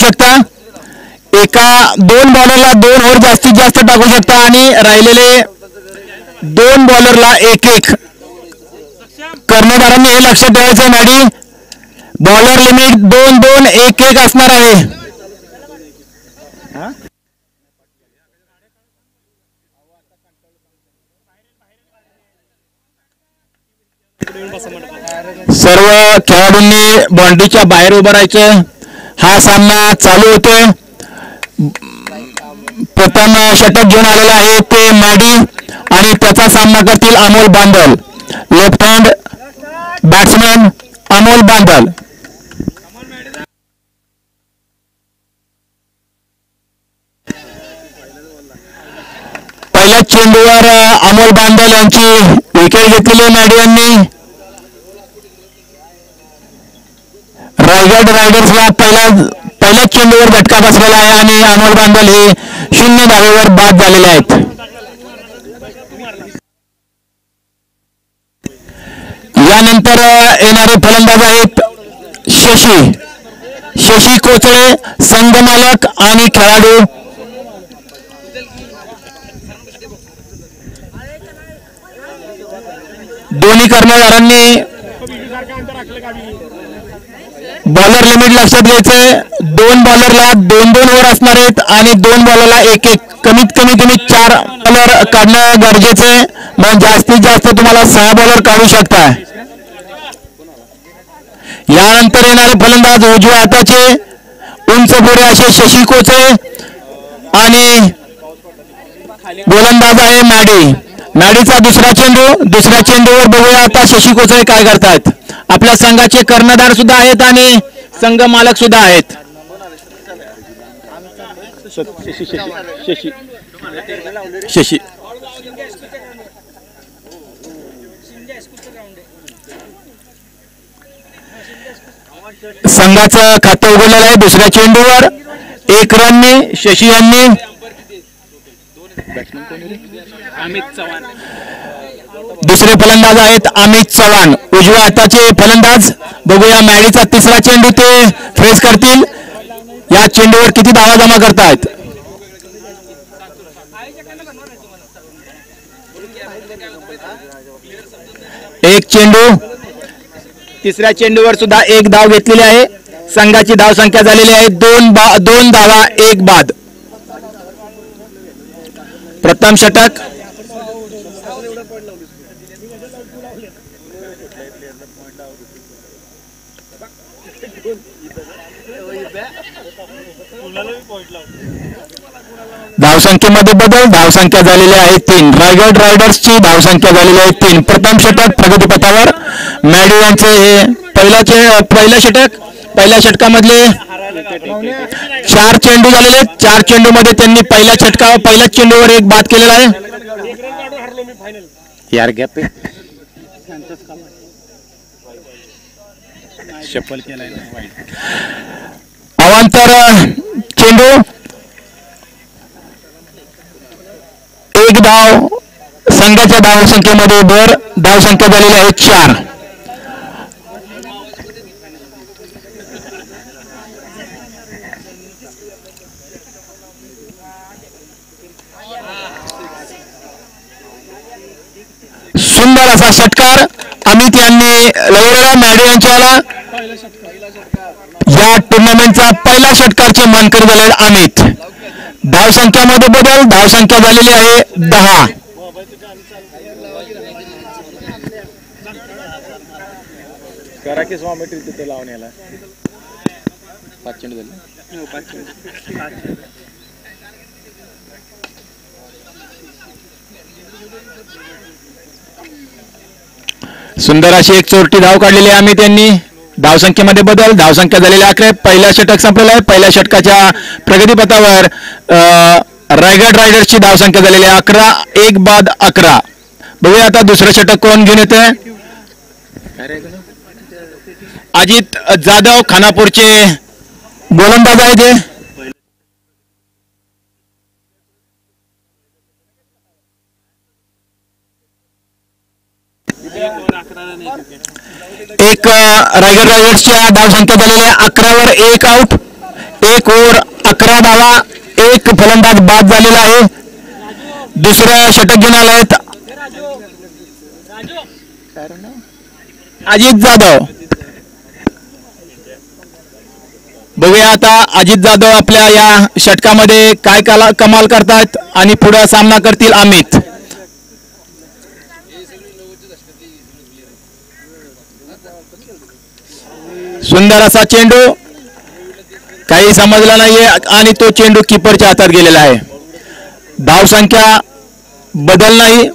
शकता. एका 2 बॉलरला 2 ओव्हर जास्तीत जास्त टाकू शकता आणि राहिलेले 2 बॉलरला 1-1. कर्णधारांनी हे लक्षात ठेवायचं मॅडी. बॉलर लिमिट 2-2 1-1 असणार आहे. सर्व खेळाडूंनी बाउंड्रीच्या बाहेर उभं राहायचं. हा सामना चालू होतोय. प्रथम षटक घेऊन आलेला आहे ते मॅडी आणि त्याचा सामना करतील Amol Bandal. Left hand batsman Amol Bandal. पहिल्या चेंडूवर अमोल बांदल यांची विकेट घेतलेली मॅडी यांनी. रायगड रायडर्सला पहिल्याच चेंडूवर झटका बसलेला आहे आणि अमोल बांदल हे 0 धावेवर बाद झालेले आहेत. यानंतर येणारे फलंदाज आहेत शशी कोचळे, संघमालक आणि खेळाडू. दोन्ही कर्णधारांनी बॉलर लिमिट लक्षात घ्यायचंय. 2 बॉलरला 2-2 ओव्हर असणार आहेत आणि 2 बॉलरला 1-1. कमीत कमी तुम्ही 4 बॉलर काढणं गरजेचं आहे. मग जास्तीत जास्त तुम्हाला 6 बॉलर काढू शकता. यानंतर येणारे फलंदाज उजव्या हाताचे उंच पुढे असे शशी कोचळे आणि गोलंदाज आहे मॅडी. मॅडीचा दुसरा चेंडूवर बघूया आता शशी कोचळे काय करतात. आपल्या संघाचे कर्णधार सुद्धा आहेत आणि संघ मालक सुद्धा आहेत. शशी संघाचं खातं उघडलेलं आहे. दुसऱ्या चेंडूवर 1 रनने शशी यांनी. दुसरे फलंदाज आहेत अमित चव्हाण, उजव्या हाताचे फलंदाज. बघूया मॅडीचा तिसरा चेंडू ते फेस करतील. या चेंडूवर किती धावा जमा करतायत. एक चेंडू. तिसऱ्या चेंडूवर सुद्धा 1 धाव घेतलेली आहे. संघाची धाव संख्या झालेली आहे 2 धावा 1 बाद. प्रथम षटक. धावसंख्येमध्ये बदल. धावसंख्या झालेली आहे 3. रायगड रायडर्सची धावसंख्या झालेली आहे 3. प्रथम षटक प्रगतीपथावर. मॅडी यांचे हे पहिलं षटक. पहिल्या षटकामधले 4 चेंडू झालेले. 4 चेंडूमध्ये त्यांनी पहिल्याच चेंडूवर 1 बाद केलेला आहे. यार गॅप शफल केलाय. अवांतर चेंडू. 1 धाव. संघाच्या धावसंख्येमध्ये भर. धावसंख्या झालेली आहे 4. सुंदर असा षटकार अमित यांनी लवलेला मॅडी यांच्याला. या टुर्नामेंटचा पहिला षटकारचे मानकरी झाले अमित. धावसंख्यामध्ये बदल. धावसंख्या झालेली आहे 10. करा की स्वामीट्री तिथे लावून याला 5 चेंडू झाले. 5 चेंडू. सुंदर अशी एक चोरटी धाव काढलेली आहे अमित यांनी. धावसंख्येमध्ये बदल. धावसंख्या झालेली 11. पहिला षटक संपलेला आहे. पहिल्या षटकाच्या प्रगतीपथावर रायगड रायडर्सची धावसंख्या झालेली आहे 11. 1 बाद 11. बघूया आता दुसरं षटक कोण घेऊन येते. अजित जाधव खानापूरचे गोलंदाज आहे ते. एक रायगड रायडर्सच्या धावसंख्या झालेल्या 11 वर 1 आउट. एक ओव्हर 11 धावा, एक फलंदाज बाद झालेला आहे. दुसरं षटक घेऊन आले आहेत अजित जाधव. बघूया आता अजित जाधव आपल्या या षटकामध्ये काय कमाल करतात आणि पुढे सामना करतील अमित. सुंदर असा चेंडू, काही समजला नाहीये आणि तो चेंडू कीपरच्या हातात गेलेला आहे. धावसंख्या बदल नाही.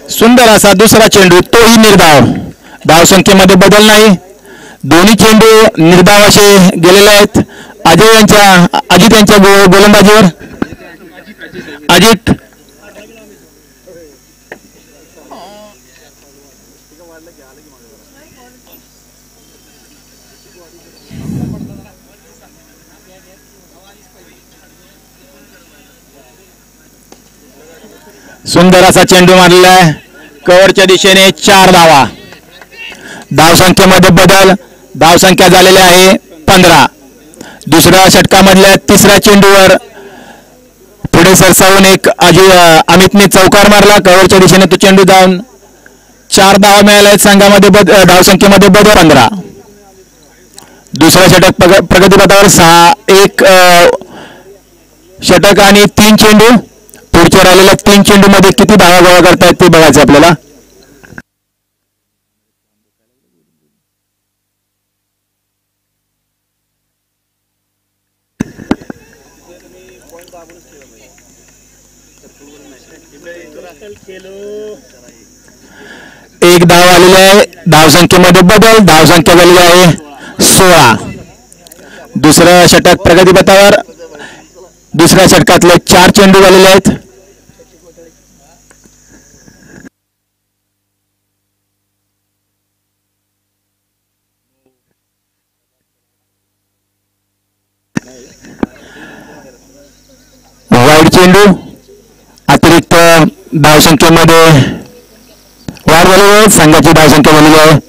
सुंदर असा दुसरा चेंडू, तोही निर्धाव. धावसंख्येमध्ये बदल नाही. दोन्ही चेंडू निर्धाव असे गेलेले आहेत. अजित यांच्या गोलंदाजीवर. अजित सुंदर असा चेंडू मारलेला आहे कव्हरच्या दिशेने. 4 धावा. धावसंख्येमध्ये बदल. धावसंख्या झालेली आहे 15. दुसऱ्या षटकामधल्या तिसऱ्या चेंडूवर पुढे सरसावून एक अमितने चौकार मारला कव्हरच्या दिशेने. तो चेंडू जाऊन 4 धावा मिळाल्या आहेत संघामध्ये. धावसंख्येमध्ये बदल 15. दुसरा षटक प्रगतीपथावर 6-1 षटक आणि 3 चेंडू. पुढच्या राहिलेल्या 3 चेंडू मध्ये किती धावा गोळा करतायत ते बघायचं आपल्याला. एक धाव आलेली आहे. धावसंख्येमध्ये बदल. धावसंख्या झालेली आहे 16. दुसरं षटक प्रगतीपथावर. दुसऱ्या षटकातले 4 चेंडू झालेले आहेत. वाईड चेंडू. अतिरिक्त धावसंख्येमध्ये वाढ झालेली आहे. संघाची धावसंख्या झालेली आहे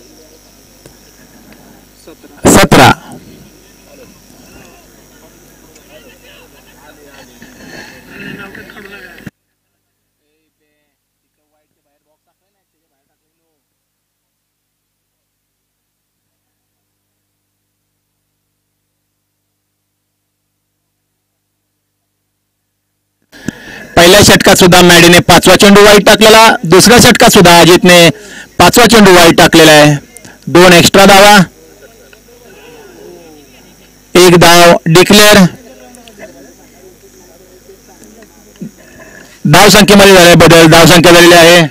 17. पहिल्या षटकात सुद्धा मॅडीने 5वा चेंडू वाईट टाकलेला. दुसऱ्या षटकात सुद्धा अजितने 5वा चेंडू वाईट टाकलेला आहे. 2 एक्स्ट्रा धावा. 1 धाव डिक्लेअर. धावसंख्येमध्ये झाले बदल. धावसंख्या झालेली आहे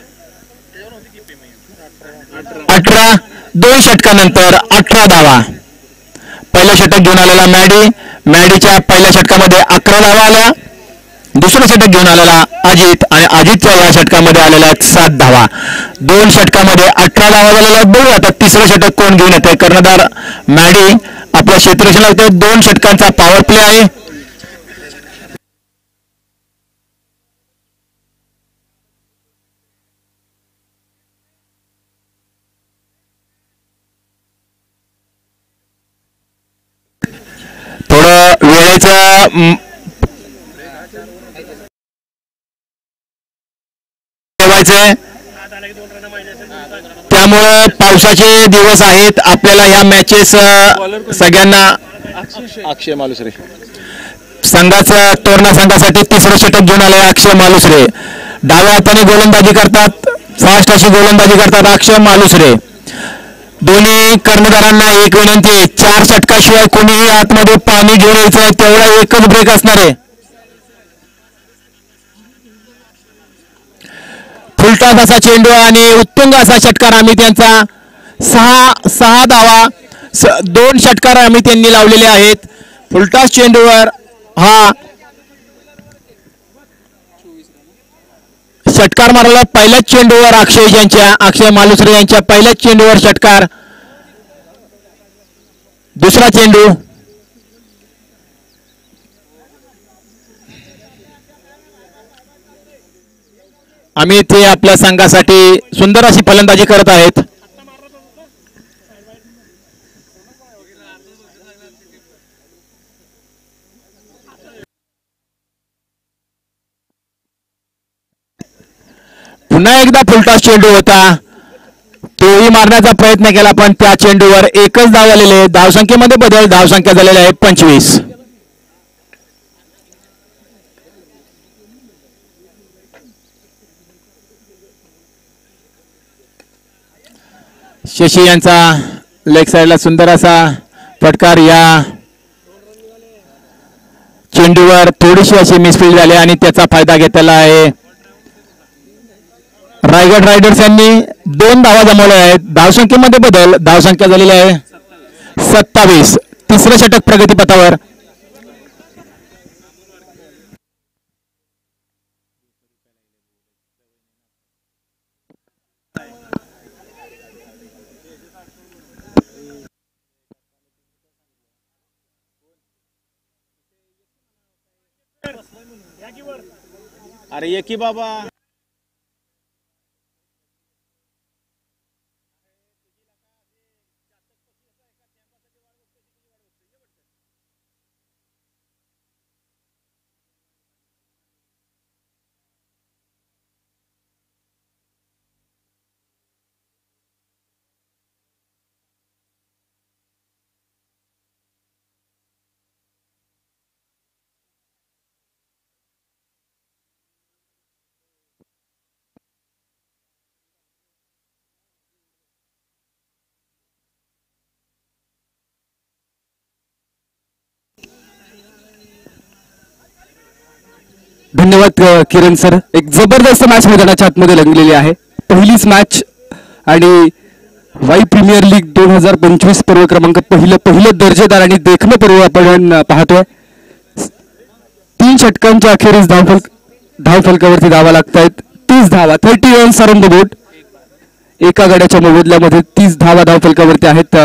18. 2 षटकानंतर 18 धावा. पहिलं षटक घेऊन आलेला मॅडीच्या पहिल्या षटकामध्ये 11 धावा आल्या. दुसरं षटक घेऊन आलेला अजित आणि अजितच्या या षटकामध्ये आलेल्या आहेत 7 धावा. 2 षटकामध्ये 18 धावा झालेल्या आहेत. बघू आता तिसरं षटक कोण घेऊन येते. कर्णधार मॅडी आपल्या क्षेत्ररक्षण लागते. 2 षटकांचा पॉवर प्ले आहे. थोडं वेळेचं त्यामुळे पावसाचे दिवस आहेत. आपल्याला ह्या मॅचेस सगळ्यांना. अक्षय मालुसरे संघाचा तोरणा संघासाठी तिसरं षटक घेऊन आले अक्षय मालुसरे. डाव्या हाताने गोलंदाजी करतात. फास्ट अशी गोलंदाजी करतात अक्षय मालुसरे. दोन्ही कर्णधारांना एक विनंती. 4 षटकाशिवाय कोणीही आतमध्ये पाणी घेऊन यायचं. तेवढा एकच ब्रेक असणार आहे. फुलटॉस असा चेंडू आणि उत्तुंग असा षटकार आम्ही त्यांचा 6 धावा. 2 षटकार आम्ही त्यांनी लावलेले आहेत. फुलटॉस चेंडूवर हा षटकार मारला पहिल्याच चेंडूवर अक्षय मालुसरे यांच्या पहिल्याच चेंडूवर षटकार. दुसरा चेंडू अमित हे आपल्या संघासाठी सुंदर अशी फलंदाजी करत आहेत. पुन्हा एकदा फुलटॉस चेंडू होता, तोही मारण्याचा प्रयत्न केला पण त्या चेंडूवर एकच धाव आलेले. धावसंख्येमध्ये बदल, धावसंख्या झालेली आहे 25. शशी यांचा लेग साइडला सुंदर असा फटकार. या चेंडूवर थोडीशी अशी मिसफील्ड झाली आणि त्याचा फायदा घेतलेला आहे. रायगड रायडर्स यांनी 2 धावा जमवल्या आहेत. धावसंख्येमध्ये बदल, धावसंख्या झालेली आहे 27. तिसरं षटक प्रगतीपथावर. अरे ये की बाबा. धन्यवाद किरण सर. एक जबरदस्त मॅच मैदानाच्या आतमध्ये रंगलेली आहे. पहिलीच मॅच आणि वाई प्रीमियर लीग 2025 पर्व क्रमांक पहिलं दर्जेदार आणि देखणं पर्व आपण पाहतोय. 3 षटकांच्या अखेरीस धावफलकावरती धावा लागतायत. 30 धावा, 30 रन्स ऑन द बोर्ड. एका गड्याच्या मोबदल्यामध्ये 30 धावा धावफलकावरती आहेत.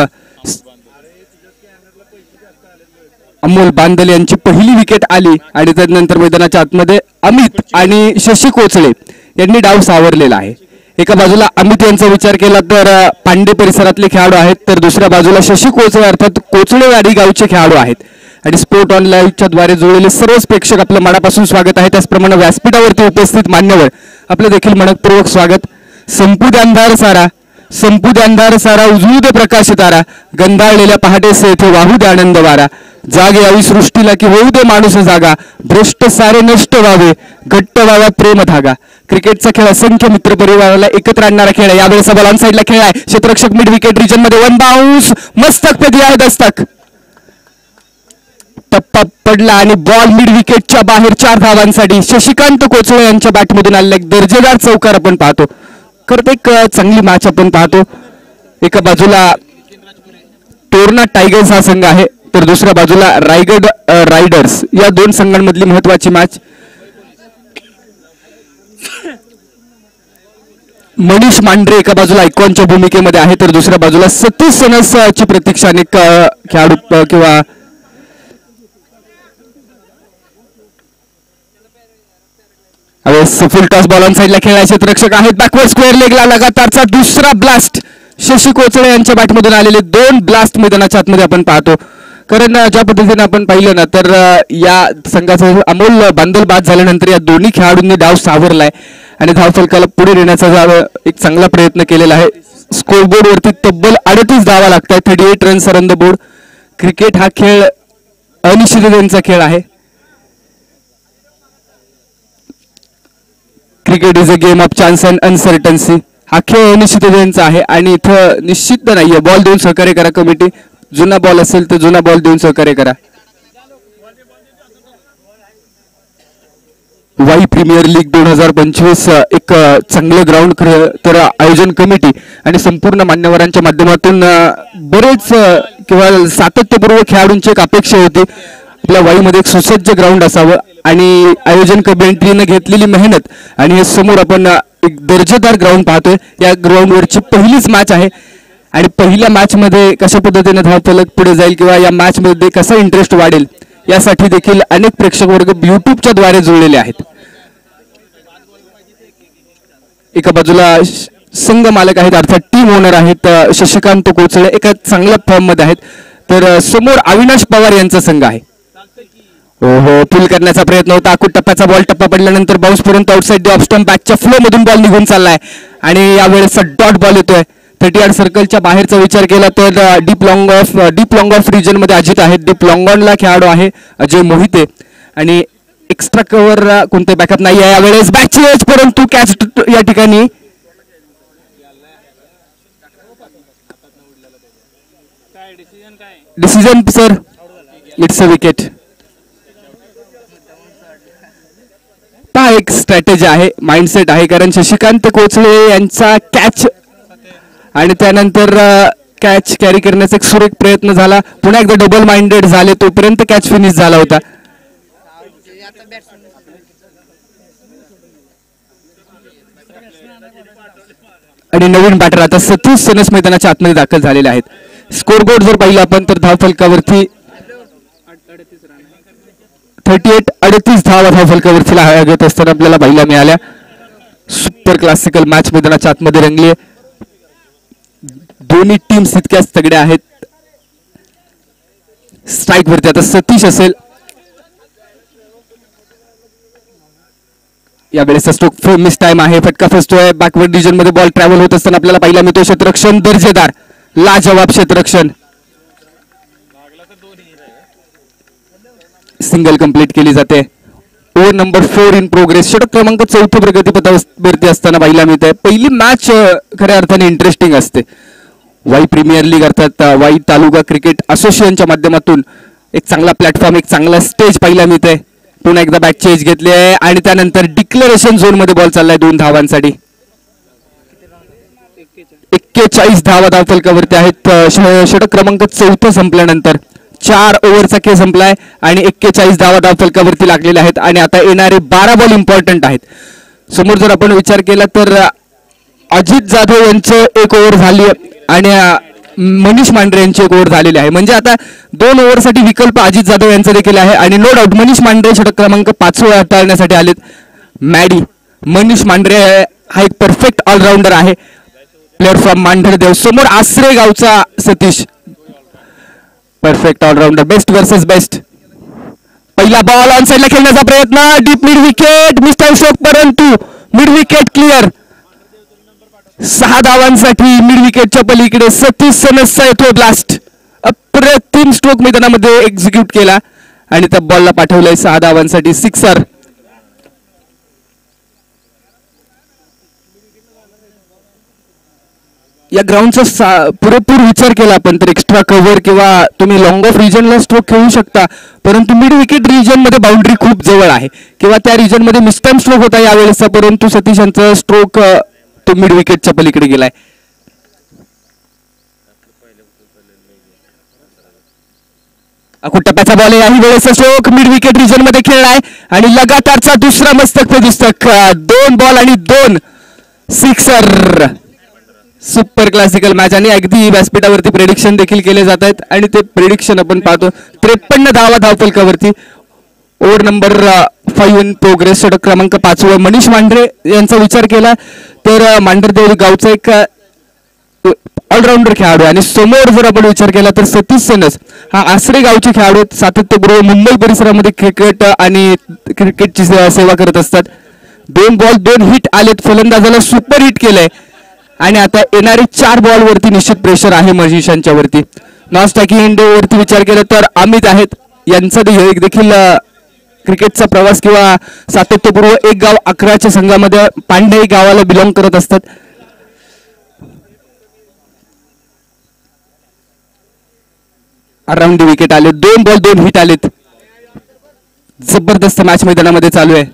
अमोल बांदल यांची पहिली विकेट आली आणि त्यानंतर मैदानाच्या आतमध्ये अमित आणि शशी कोचळे यांनी डाव सावरलेला आहे. एका बाजूला अमित यांचा विचार केला तर पांडे परिसरातले खेळाडू आहेत, तर दुसऱ्या बाजूला शशी कोचळे अर्थात कोचळेवाडी गावचे खेळाडू आहेत. आणि स्पोर्ट ऑनलाईनच्या द्वारे जोडलेले सर्वच प्रेक्षक आपलं मनापासून स्वागत आहे. त्याचप्रमाणे व्यासपीठावरती उपस्थित मान्यवर आपलं देखील मनपूर्वक स्वागत. संपू दे अंधार सारा, संपू दे अंधार सारा, उजळू दे प्रकाश तारा, गंधाळलेल्या पहाटेस येथे वाहू दे आनंद वारा, जाग यावी सृष्टीला की होऊ दे माणूस जागा, भ्रष्ट सारे नष्ट व्हावे, घट्ट व्हावा प्रेम धागा. क्रिकेटचा खेळ असंख्य मित्र परिवाराला एकत्र आणणारा खेळ आहे. यावेळेस बॉल ऑन साइडला खेळ आहे. क्षेत्ररक्षक मिड विकेट रिजन मध्ये 1 बाउन्स, मस्तक पे दिया है दस्तक. टप्पा पडला आणि बॉल मिड विकेटच्या बाहेर 4 धावांसाठी. शशिकांत कोचळे यांच्या बॅटमधून आलेला एक दर्जेदार चौकार आपण पाहतो. खरं एक चांगली मॅच आपण पाहतो. एका बाजूला तोरणा टायगर्स हा संघ आहे, तर दुसऱ्या बाजूला रायगड रायडर्स. या 2 संघांमधली महत्वाची मॅच. मनीष मांढरे एका बाजूला आयकॉनच्या भूमिकेमध्ये आहे, तर दुसऱ्या बाजूला सतीश सनसची प्रतीक्षा अनेक खेळाडू किंवा फुल टॉस बॉल ऑन साइडला खेळायचे रक्षक आहेत. बॅकवर्ड स्क्वेअर लेगला लगातारचा दुसरा ब्लास्ट. शशी कोचळे यांच्या बॅटमधून आलेले 2 ब्लास्ट मैदानाच्या आतमध्ये आपण पाहतो. कारण ज्या पद्धतीने आपण पाहिलं ना तर या संघाचा अमोल बांदल बाद झाल्यानंतर या दोन्ही खेळाडूंनी डाव सावरलाय आणि धावफलकाला पुढे नेण्याचा एक चांगला प्रयत्न केलेला आहे. स्कोरबोर्ड वरती तब्बल 38 धावा लागतात. 38 runs on the board. Cricket हा खेळ अनिश्चिततेचा खेळ आहे. Cricket is a game of chance and uncertainty. हा खेळ अनिश्चिततेचा आहे आणि इथं निश्चित नाहीये. बॉल देऊन सहकार्य करा कमिटी. जुना बॉल असेल तर जुना बॉल देऊन सहकार्य करा. वाई प्रीमियर लीग 2025 एक चांगलं ग्राउंड तर आयोजन कमिटी आणि संपूर्ण मान्यवरांच्या माध्यमातून बरेच किंवा सातत्यपूर्व खेळाडूंची एक अपेक्षा होती. आपल्या वाईमध्ये एक सुसज्ज ग्राउंड असावं आणि आयोजन कमिटीने घेतलेली मेहनत आणि हे समोर आपण एक दर्जेदार ग्राउंड पाहतोय. या ग्राउंडवरची पहिलीच मॅच आहे आणि पहिल्या मॅचमध्ये कशा पद्धतीने धावफलक पुढे जाईल किंवा या मॅचमध्ये कसा इंटरेस्ट वाढेल यासाठी देखील अनेक प्रेक्षक वर्ग यूट्यूबच्या द्वारे जुळलेले आहेत. एका बाजूला संघ मालक आहेत अर्थात टीम ओनर आहेत शशिकांत कोचळे एका चांगल्या फॉर्म मध्ये आहेत. तर समोर अविनाश पवार यांचा संघ आहे. हो पुल करण्याचा प्रयत्न होता. आखूड टप्प्याचा बॉल टप्पा पडल्यानंतर बाउन्स पर्यंत आउटसाइड दी ऑफ स्टंप बॅकच्या फ्लो मधून बॉल निघून चाललाय आणि यावेळेस डॉट बॉल येतोय. 30 यार्ड सर्कलच्या बाहेरचा विचार केला तर डीप लॉंग ऑफ रिजन मध्ये अजित आहेत. डीप लॉंग ऑनला खेळाडू आहे अजय मोहिते आणि एक्स्ट्रा कव्हर कोणते बॅकअप नाही आहे यावेळेस बॅकची एज परंतु कॅच या ठिकाणी decision sir it's a wicket. पहा एक स्ट्रॅटेजी आहे माइंडसेट आहे कारण शशिकांत कोचळे यांचा कॅच आणि त्यानंतर कॅच कॅरी करण्याचा एक सुरेख प्रयत्न झाला. पुन्हा एकदा डबल माइंडेड झाले तोपर्यंत कॅच फिनिश झाला होता. आणि नवीन बॅटर आता सतीश सनस मैदानाच्या आतमध्ये दाखल झालेले आहेत. स्कोरबोर्ड जर पाहिलं आपण तर धावफलकावरती 38 धावफलकावरती लागत असताना आपल्याला पाहायला मिळाल्या. सुपर क्लासिकल मॅच मैदानाच्या आतमध्ये रंगली. दोन्ही टीम्स तितक्याच तगड्या आहेत. स्ट्राईक वरती आता सतीश असेल. यावेळेस स्ट्रोक मिस टाइम आहे. फटका फसतोय. बॅकवर्ड डिव्हिजन मध्ये बॉल ट्रॅव्हल होत असताना आपल्याला पाहायला मिळतो. क्षेत्ररक्षण दर्जेदार लाजवाब क्षेत्ररक्षण. सिंगल कंप्लीट केली जाते. Over number 4 in progress. षटक क्रमांक 4 प्रगतीपथावरती असताना पाहायला मिळते. पहिली मॅच खऱ्या अर्थाने इंटरेस्टिंग असते. वाई प्रीमियर लीग अर्थात वाई तालुका क्रिकेट असोसिएशनच्या माध्यमातून एक चांगला प्लॅटफॉर्म एक चांगला स्टेज पाहायला मिळते. पुन्हा एकदा बॅट चेंज घेतली आहे आणि त्यानंतर डिक्लेरेशन झोन मध्ये बॉल चाललाय 2 धावांसाठी. 41 धावा धावफलकावरती आहेत. षटक क्रमांक 4 संपल्यानंतर 4 ओव्हरचा खेळ संपलाय आणि 41 धावा धावफलकावरती लागलेल्या आहेत आणि आता येणारे 12 बॉल इम्पॉर्टंट आहेत. समोर जर आपण विचार केला तर अजित जाधव यांचं 1 ओव्हर झाली आणि मनीष मांढरे यांची 1 ओव्हर झालेली आहे. म्हणजे आता 2 ओव्हरसाठी विकल्प अजित जाधव यांचा देखील आहे आणि नो डाऊट मनीष मांढरे षटक क्रमांक 5 हाताळण्यासाठी आलेत. मॅडी मनीष मांढरे हा एक परफेक्ट ऑलराऊंडर आहे. Player from Mandhardev. समोर आसरे गावचा Satish perfect allrounder. Best versus best. पहिला बॉल ऑन साइडला खेळण्याचा प्रयत्न. Deep mid wicket mistime stroke परंतु मिड विकेट क्लिअर. 6 धावांसाठी मिड विकेटच्या पलीकडे सतीश सनसचा येतो ब्लास्ट. अप्रतिम स्ट्रोक मैदानामध्ये एक्झिक्यूट केला आणि त्या बॉलला पाठवलंय 6 धावांसाठी सिक्सर. या ग्राउंडचा पुरेपूर विचार केला आपण तर एक्स्ट्रा कव्हर किंवा तुम्ही लॉंग ऑफ रिजनला स्ट्रोक खेळू शकता परंतु मिड विकेट रिजन मध्ये बाउंड्री खूप जवळ आहे किंवा त्या रिजन मध्ये मिस्टाइम स्ट्रोक होता यावेळेसचा परंतु सतीश यांचा स्ट्रोक तो मिड विकेटच्या पलीकडे गेलाय. टप्प्याचा बॉल आहे. याही वेळेस स्ट्रोक मिड विकेट रिजन मध्ये खेळलाय आणि लगातारचा दुसरा मस्तक प्रदिस्तक. 2 बॉल आणि 2 सिक्सर. सुपर क्लासिकल मॅच आणि अगदी व्यासपीठावरती प्रेडिक्शन देखील केले जात आहेत आणि ते प्रेडिक्शन आपण पाहतो. 53 धावा धावफलकावरती. Over number 5 in progress. षटक क्रमांक 5 मनीष मांढरे यांचा विचार केला तर मांढरदेव गावचा एक ऑलराऊंडर खेळाडू आणि समोर जर आपण विचार केला तर सतीश सनस हा आसरे गावचे खेळाडू सातत्यपूर्व मुंबई परिसरामध्ये क्रिकेट आणि क्रिकेटची सेवा करत असतात. 2 बॉल 2 हिट आलेत. फलंदाजाला सुपर हिट केलंय आणि आता येणारे 4 बॉल वरती निश्चित प्रेशर आहे मनीषांच्या वरती. नॉन स्ट्रायकिंग इंडो वरती विचार केला तर अमित आहेत. यांचा देखील क्रिकेटचा प्रवास किंवा सातत्यपूर्व एक गाव 11च्या संघामध्ये पांडे गावाला बिलॉंग करत असतात. अराउंड विकेट आले. 2 बॉल 2 हिट आलेत. जबरदस्त मॅच मैदानामध्ये चालू आहे.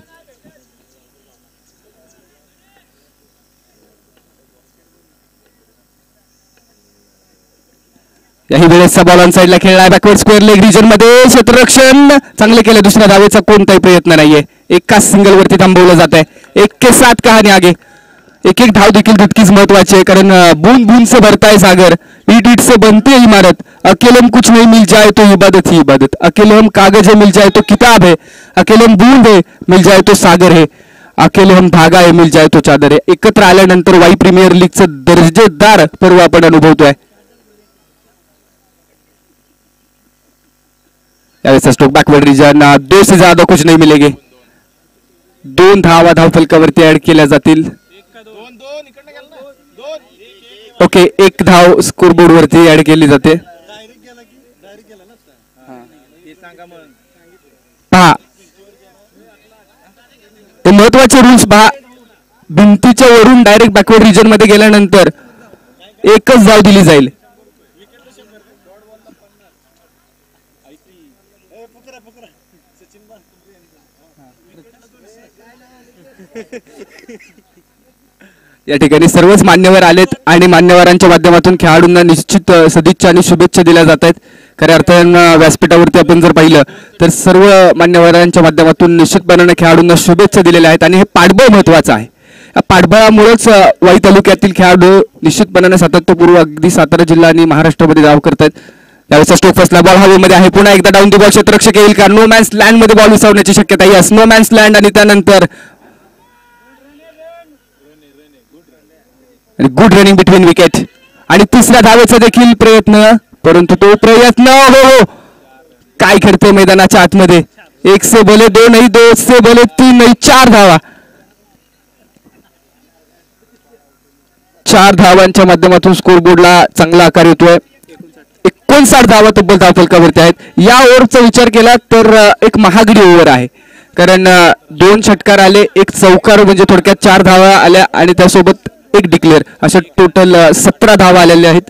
याही वेळेसचा बॉल ऑन साईडला खेळला बॅकवर्ड स्क्वेअर लेग रिजन मध्ये क्षेत्ररक्षण चांगले केले. दुसऱ्या धावेचा कोणताही प्रयत्न नाहीये. एकाच सिंगल वरती थांबवलं जात आहे. 1-7 कहाणी आगे. एक एक धाव देखील तितकीच महत्वाची आहे कारण बूंद बूंद से भरता है सागर, ईट ईट से बनती है इमारत. अकेले हम कुछ नहीं मिल जाए तो इबादत ही इबादत. अकेले हम कागज है मिल जाए तो किताब है. अकेले हम बूंद है मिल जाए तो सागर है. अकेले हम धागा है मिल जाए तो चादर है. एकत्र आल्यानंतर वाई प्रीमियर लीगचं दर्जेदार पर्व आपण अनुभवतोय. यावेळेस स्ट्रोक बॅकवर्ड रिजन 2 से ज्यादा कुछ नहीं मिलेगे. 2 धावा धावफलकावरती ऍड केल्या जातील. ओके, 1 धाव स्कोरबोर्ड वरती ऍड केली जाते. पहा ते महत्वाचे रूल्स पहा. भिंतीच्या वरून डायरेक्ट बॅकवर्ड रिजन मध्ये गेल्यानंतर एकच धाव दिली जाईल. या ठिकाणी सर्वच मान्यवर आलेत आणि मान्यवरांच्या माध्यमातून खेळाडूंना निश्चित सदिच्छा आणि शुभेच्छा दिल्या जात आहेत. खऱ्या अर्थानं व्यासपीठावरती आपण जर पाहिलं तर सर्व मान्यवरांच्या माध्यमातून निश्चितपणाने खेळाडूंना शुभेच्छा दिलेल्या आहेत आणि हे पाठबळ महत्वाचं आहे. या पाठबळामुळेच वाई तालुक्यातील खेळाडू निश्चितपणाने सातत्यपूर्व अगदी सातारा जिल्हा आणि महाराष्ट्रामध्ये धाव करतात. यावेळेस स्ट्रोक फर्स्टला बॉल हवेमध्ये आहे. पुन्हा एकदा डाऊन दी बॉल क्षेत्ररक्षक येईल का? नो मॅन्स लँड मध्ये बॉल विसरण्याची शक्यता आहे. नो मॅन्स लँड आणि त्यानंतर गुड रनिंग बिटवीन विकेट आणि तिसऱ्या धावेचा देखील प्रयत्न, परंतु तो प्रयत्न हो काय खेळतोय मैदानाच्या आतमध्ये. 1 से भले 2 नाही, 2 से भले 3 नाही, 4 धावा. 4 धावांच्या माध्यमातून स्कोरबोर्डला चांगला आकार येतोय. 59 धावा तब्बल धावफलकावरती आहेत. या ओव्हरचा विचार केला तर एक महागडी ओव्हर आहे कारण 2 षटकार आले, 1 चौकार म्हणजे थोडक्यात 4 धावा आल्या आणि त्यासोबत 1 डिक्लेअर, अशा टोटल 17 धावा आलेल्या आहेत.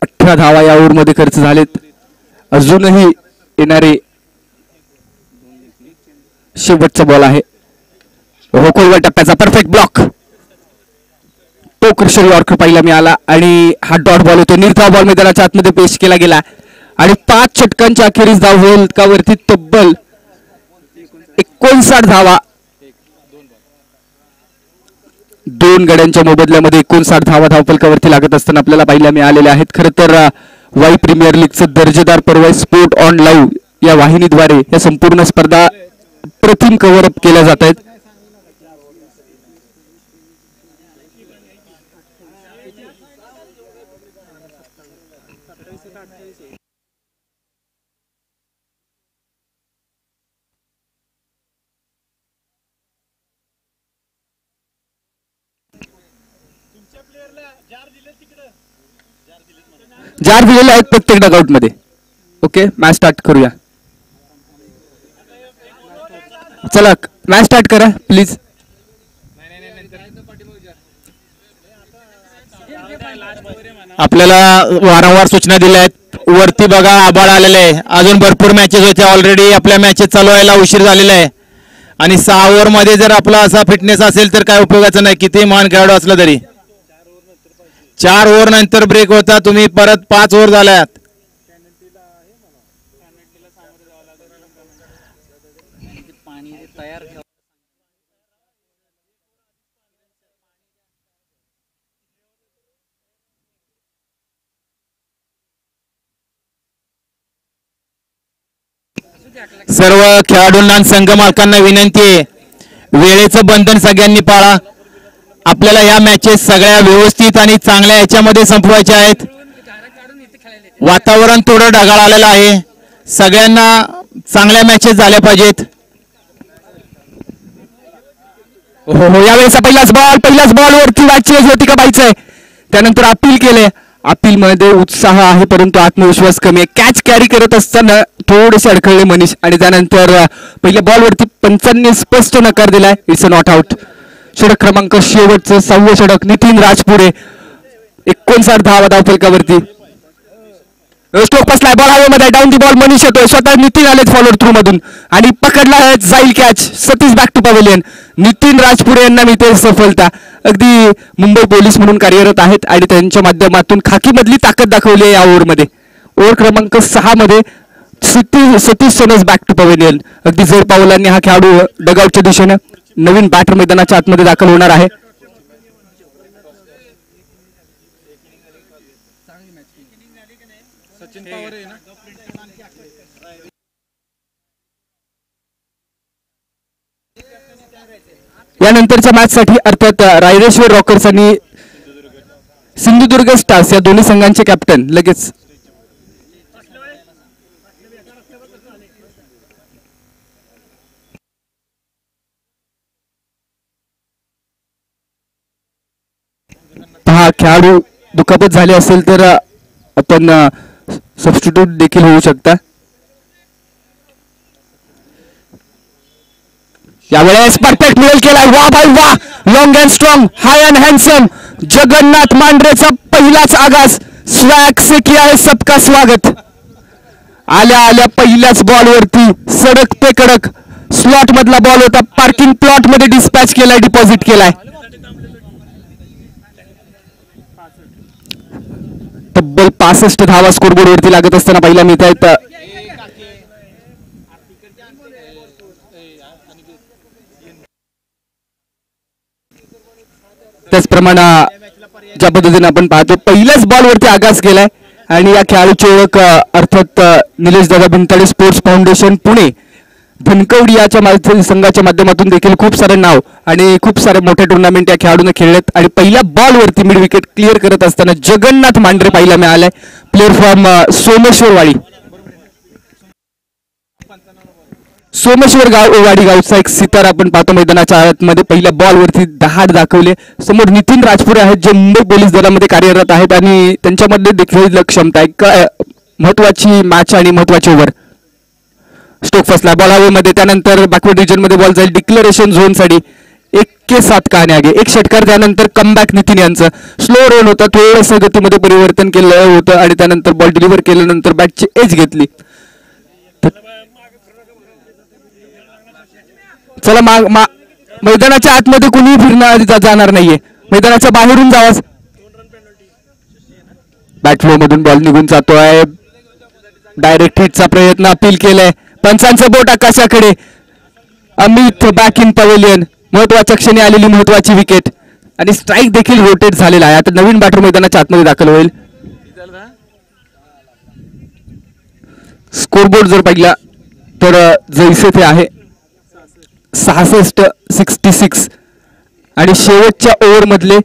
18 धावा या ओव्हरमध्ये खर्च झालेत. अजूनही येणारे शेवटचा बॉल आहे. खोलवर टप्प्याचा परफेक्ट ब्लॉक. तो क्रशर यॉर्कर पहिला मिळाला आणि हा डॉट बॉल होतो. निर्धाव बॉल मैदानाच्या आतमध्ये पेश केला गेला आणि 5 षटकांच्या अखेरीस धावफलकावरती तब्बल 59 धावा. 2 गड्यांच्या मोबदल्यामध्ये 59 धावा धावफलकावरती लागत असताना आपल्याला पाहायला मिळालेल्या आहेत. खरं तर वाई प्रीमियर लीगचं दर्जेदार पर्व स्पोर्ट ऑन लाईव्ह या वाहिनीद्वारे या संपूर्ण स्पर्धा प्रथम कव्हर अप केल्या जात आहेत. जार दिलेले आहेत प्रत्येक डगआउट मध्ये. ओके, मॅच स्टार्ट करूया. चला मॅच स्टार्ट करा प्लीज. आपल्याला वारंवार सूचना दिल्या आहेत. वरती बघा आबाळ आलेले आहे. अजून भरपूर मॅचेस होत्या. ऑलरेडी आपल्या मॅचेस चालू व्हायला उशीर झालेला आहे आणि 6 ओव्हर मध्ये जर आपला असा फिटनेस असेल तर काय उपयोगाचं नाही, किती महान खेळाडू असला तरी. 4 ओव्हर नंतर ब्रेक होता. तुम्ही परत 5 ओव्हर झाल्यात. सर्व खेळाडूंना संघ मालकांना विनंती आहे, वेळेचं बंधन सगळ्यांनी पाळा. आपल्याला या मॅचेस सगळ्या व्यवस्थित आणि चांगल्या याच्यामध्ये संपवायच्या आहेत. वातावरण थोडं ढगाळ आलेलं आहे. सगळ्यांना चांगल्या मॅचेस झाल्या पाहिजेत. हो, यावेळेस पहिलाच बॉल वरती वाचेस होती का पाहिजे. त्यानंतर अपील केले. अपील मध्ये उत्साह आहे परंतु आत्मविश्वास कमी आहे. कॅच कॅरी करत असताना थोडेसे अडखळले मनीष आणि त्यानंतर पहिल्या बॉल वरती पंचांनी स्पष्ट नकार दिलाय. It's a not out. षटक क्रमांक शेवटचं 6वं षटक नितीन राजपुरे. 59 धावा धावफलकावरती. स्ट्रोक पसलाय, बॉल हवेमध्ये, डाऊन दी बॉल मनीष येतोय, स्वतः नितीन आलेत फॉलोड थ्रू मधून आणि पकडला आहे, जाईल catch. Satish back to pavilion. Nitin Rajpure यांना मिळते सफलता. अगदी मुंबई पोलीस म्हणून कार्यरत आहेत आणि त्यांच्या माध्यमातून खाकीमधली ताकद दाखवली आहे या ओव्हरमध्ये. ओव्हर क्रमांक 6 मध्ये सतीश सोनस बॅक टू पवेलियन. अगदी जड पावलांनी हा खेळाडू डगआउटच्या दिशेने नवीन बॅटर मैदानाच्या आतमध्ये दाखल होणार आहे. यानंतरच्या मॅच साठी अर्थात रायरेश्वर रॉकर्स आणि सिंधुदुर्ग स्टार्स या दोन्ही संघांचे कॅप्टन लगेच हा खेळाडू दुखापत झाली असेल तर आपण सबस्टिट्यूट देखील होऊ शकता. यावेळेस परफेक्ट मिळेल केला. वा बाय वा, long and strong, high and handsome Jagannath मांढरेचा पहिलाच आगास. स्वॅग से किया है सबका स्वागत. आल्या आल्या पहिल्याच बॉल वरती सडक पे कडक स्लॉट मधला बॉल होता, पार्किंग प्लॉट मध्ये डिस्पॅच केलाय, डिपॉझिट केलाय. तब्बल 65 धावा स्कोरबोर्ड वरती लागत असताना पाहिला मिळत आहेत. त्याचप्रमाणे ज्या पद्धतीने आपण पाहतो पहिल्याच बॉल वरती आगास केलाय आणि या खेळाडूची ओळख अर्थात निलेश दादा भिंताडे स्पोर्ट्स फाउंडेशन पुणे धनकवडी याच्या संघाच्या माध्यमातून देखील खूप सारे नाव आणि खूप सारे मोठे टुर्नामेंट या खेळाडूने खेळलेत आणि पहिल्या बॉल वरती मिड विकेट क्लिअर करत असताना जगन्नाथ मांढरे पाहायला मिळालाय. Player from Someshwarwadi. वाडी गावचा एक सितार आपण पाहतो मैदानाच्या आतमध्ये. पहिल्या बॉल वरती 10 दाखवले. समोर नितीन राजपुरे आहेत जे मुंबई पोलीस दलामध्ये कार्यरत आहेत आणि त्यांच्यामध्ये देखील क्षमता आहे. महत्वाची मॅच आणि महत्वाची ओव्हर. स्टोक फसला, बॉल हवेमध्ये, त्यानंतर बॅकवर्ड रिजन मध्ये बॉल जाईल डिक्लेरेशन झोन साठी. 1-7 का आगे एक षटकार. त्यानंतर कमबॅक नितीन यांचं. स्लो रन होता, थोडंसं गतीमध्ये परिवर्तन केलं होतं आणि त्यानंतर बॉल डिलिव्हर केल्यानंतर बॅटची एज घेतली. चला मैदानाच्या आतमध्ये कुणीही फिरणार जाणार नाहीये, मैदानाच्या बाहेरून जावा. बॅट फ्लो मधून बॉल निघून जातोय. डायरेक्ट हिटचा प्रयत्न अपील केलाय. पंचांचं बोट आकाशाकडे. Amit back in pavilion. महत्वाच्या क्षणी आलेली महत्वाची विकेट आणि स्ट्राईक देखील रोटेट झालेला आहे. आता नवीन बॅटर मैदानाच्या आतमध्ये दाखल होईल. स्कोरबोर्ड जर पाहिला तर जैसे ते आहे 66 आणि शेवटच्या ओव्हर मधले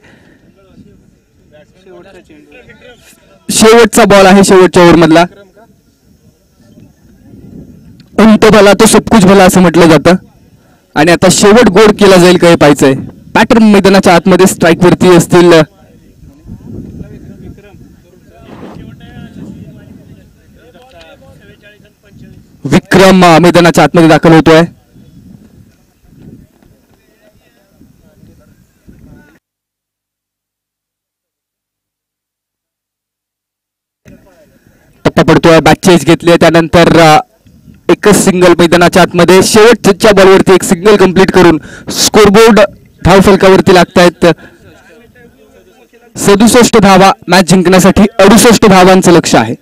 शेवटचा बॉल आहे शेवटच्या ओव्हर मधला. अंत भला तो सब कुछ भला असं म्हटलं जातं आणि आता शेवट गोड केला जाईल काय पाहायचंय. बॅटर मैदानाच्या आतमध्ये स्ट्राईक वरती असतील. विक्रम मैदानाच्या आतमध्ये दाखल होतोय. टप्पा पडतोय, बॅक चेज घेतली. त्यानंतर एकच सिंगल मैदानाच्या आतमध्ये शेवटच्या बॉलवरती एक सिंगल कंप्लीट करून स्कोरबोर्ड धाव फलकावरती लागतायत. 67 धावा मॅच जिंकण्यासाठी 68 धावांचं लक्ष आहे.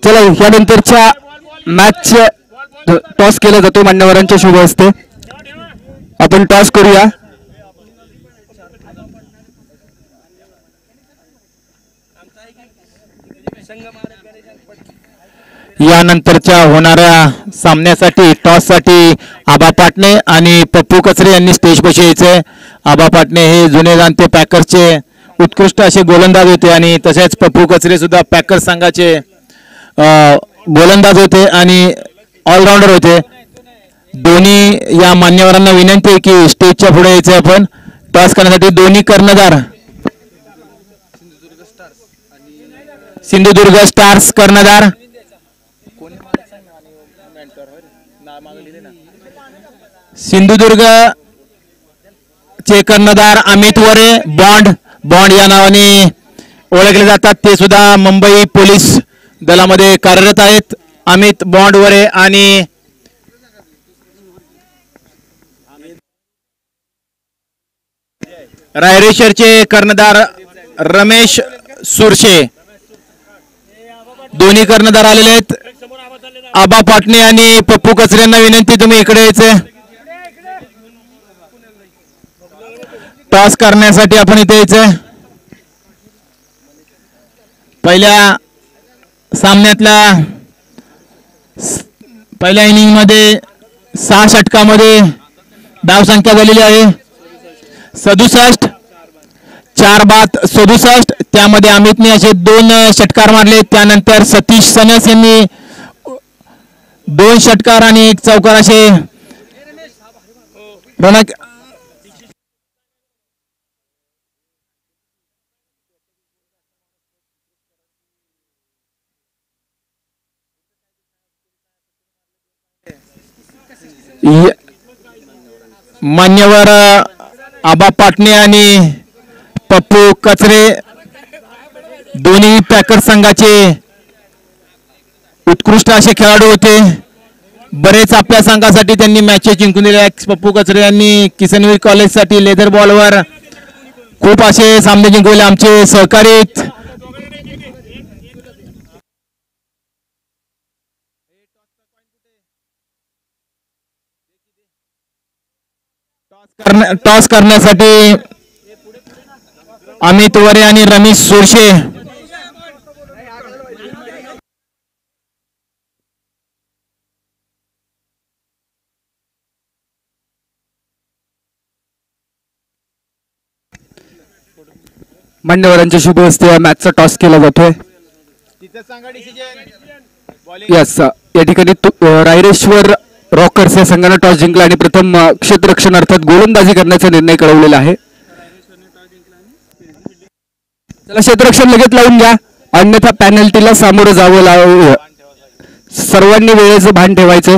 चला यानंतरच्या मॅच टॉस केला जातो मान्यवरांच्या शुभ हस्ते. आपण टॉस करूया. यानंतरच्या होणाऱ्या सामन्यासाठी टॉस साठी आबा पाटणे आणि पप्पू कचरे यांनी स्टेज पाशी यायचे. आबा पाटणे हे जुने जाणते पॅकर्सचे उत्कृष्ट असे गोलंदाज होते आणि तसेच पप्पू कचरे सुद्धा पॅकर्स संघाचे गोलंदाज होते आणि ऑलराऊंडर होते. दोन्ही या मान्यवरांना विनंती आहे की स्टेजच्या पुढे यायचे. आपण टॉस करण्यासाठी दोन्ही कर्णधार सिंधुदुर्ग स्टार्स कर्णधार सिंधुदुर्ग चे कर्णधार अमित वरे बॉन्ड या नावाने ओळखले जातात. ते सुद्धा मुंबई पोलीस दलामध्ये कार्यरत आहेत. अमित बॉन्डवरे आणि रायरेश्वरचे कर्णधार रमेश सुरशे, दोन्ही कर्णधार आलेले आहेत. आबा पाटणे आणि पप्पू कचऱ्यांना विनंती, तुम्ही इकडे यायचे. टॉस करण्यासाठी आपण इथे यायचंय. पहिल्या सामन्यातल्या पहिल्या इनिंग मध्ये 6 षटकामध्ये धावसंख्या झालेली आहे 67. 4 बाद 67. त्यामध्ये अमितने असे 2 षटकार मारले. त्यानंतर सतीश सनस यांनी 2 षटकार आणि 1 चौकार असे रनक मान्यवर आबा पाटणे आणि पप्पू कचरे दोन्ही पॅकर संघाचे उत्कृष्ट असे खेळाडू होते. बरेच आपल्या संघासाठी त्यांनी मॅचेस जिंकून दिले. पप्पू कचरे यांनी किसनवीर कॉलेजसाठी लेदर बॉलवर खूप असे सामने जिंकवले. आमचे सहकारी टॉस करण्यासाठी अमित वरे आणि रमेश सुरशे मान्यवरांच्या शुभ हस्ते या मॅचचा टॉस केला जातोय. यस, या ठिकाणी रायरेश्वर रॉकर्स या संघाने टॉस जिंकला आणि प्रथम क्षेत्ररक्षण अर्थात गोलंदाजी करण्याचा निर्णय कळवलेला आहे. चला क्षेत्ररक्षण लगेच लावून घ्या, अन्यथा पॅनल्टीला सामोरं जावं सर्वांनी वेळेचं भान ठेवायचं.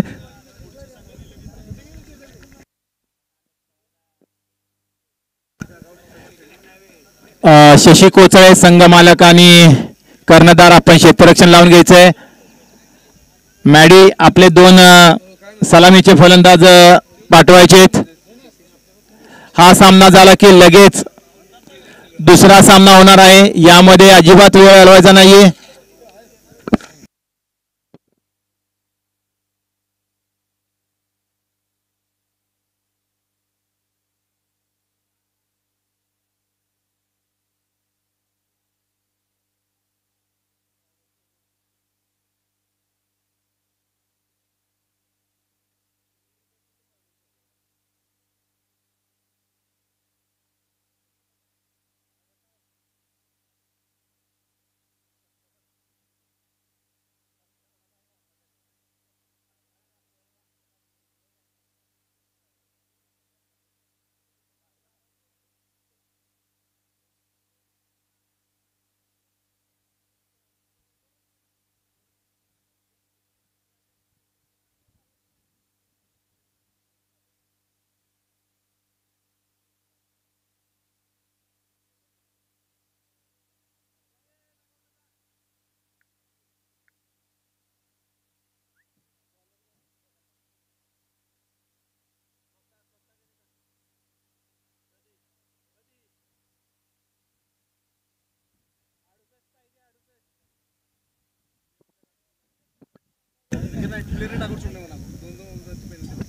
शशी कोचळे संघ मालक आणि कर्णधार आपण क्षेत्ररक्षण लावून घ्यायचंय. मॅडी आपले 2 सलामीचे फलंदाज पाठवायचे. हा सामना झाला की लगेच दुसरा सामना होणार आहे. यामध्ये अजिबात वेळ घालवायचा नाहीये.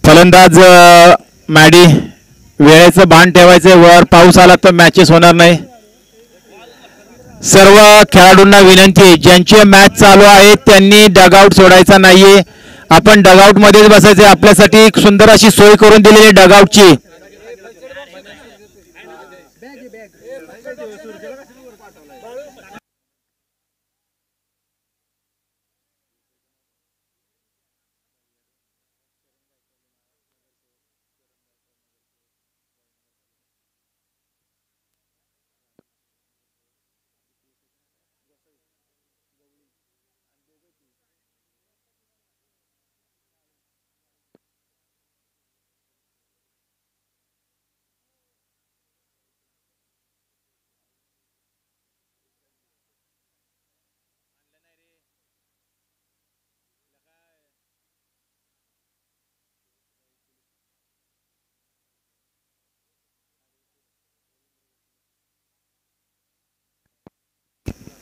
फलंदाज मॅडी, वेळेचं भान ठेवायचं. वर पाऊस आला तर मॅचेस होणार नाही. सर्व खेळाडूंना विनंती, ज्यांची मॅच चालू आहे त्यांनी डगआउट सोडायचा नाहीये. आपण डगआउट मध्येच बसायचे. आपल्यासाठी एक सुंदर अशी सोय करून दिलेली डगआउटची.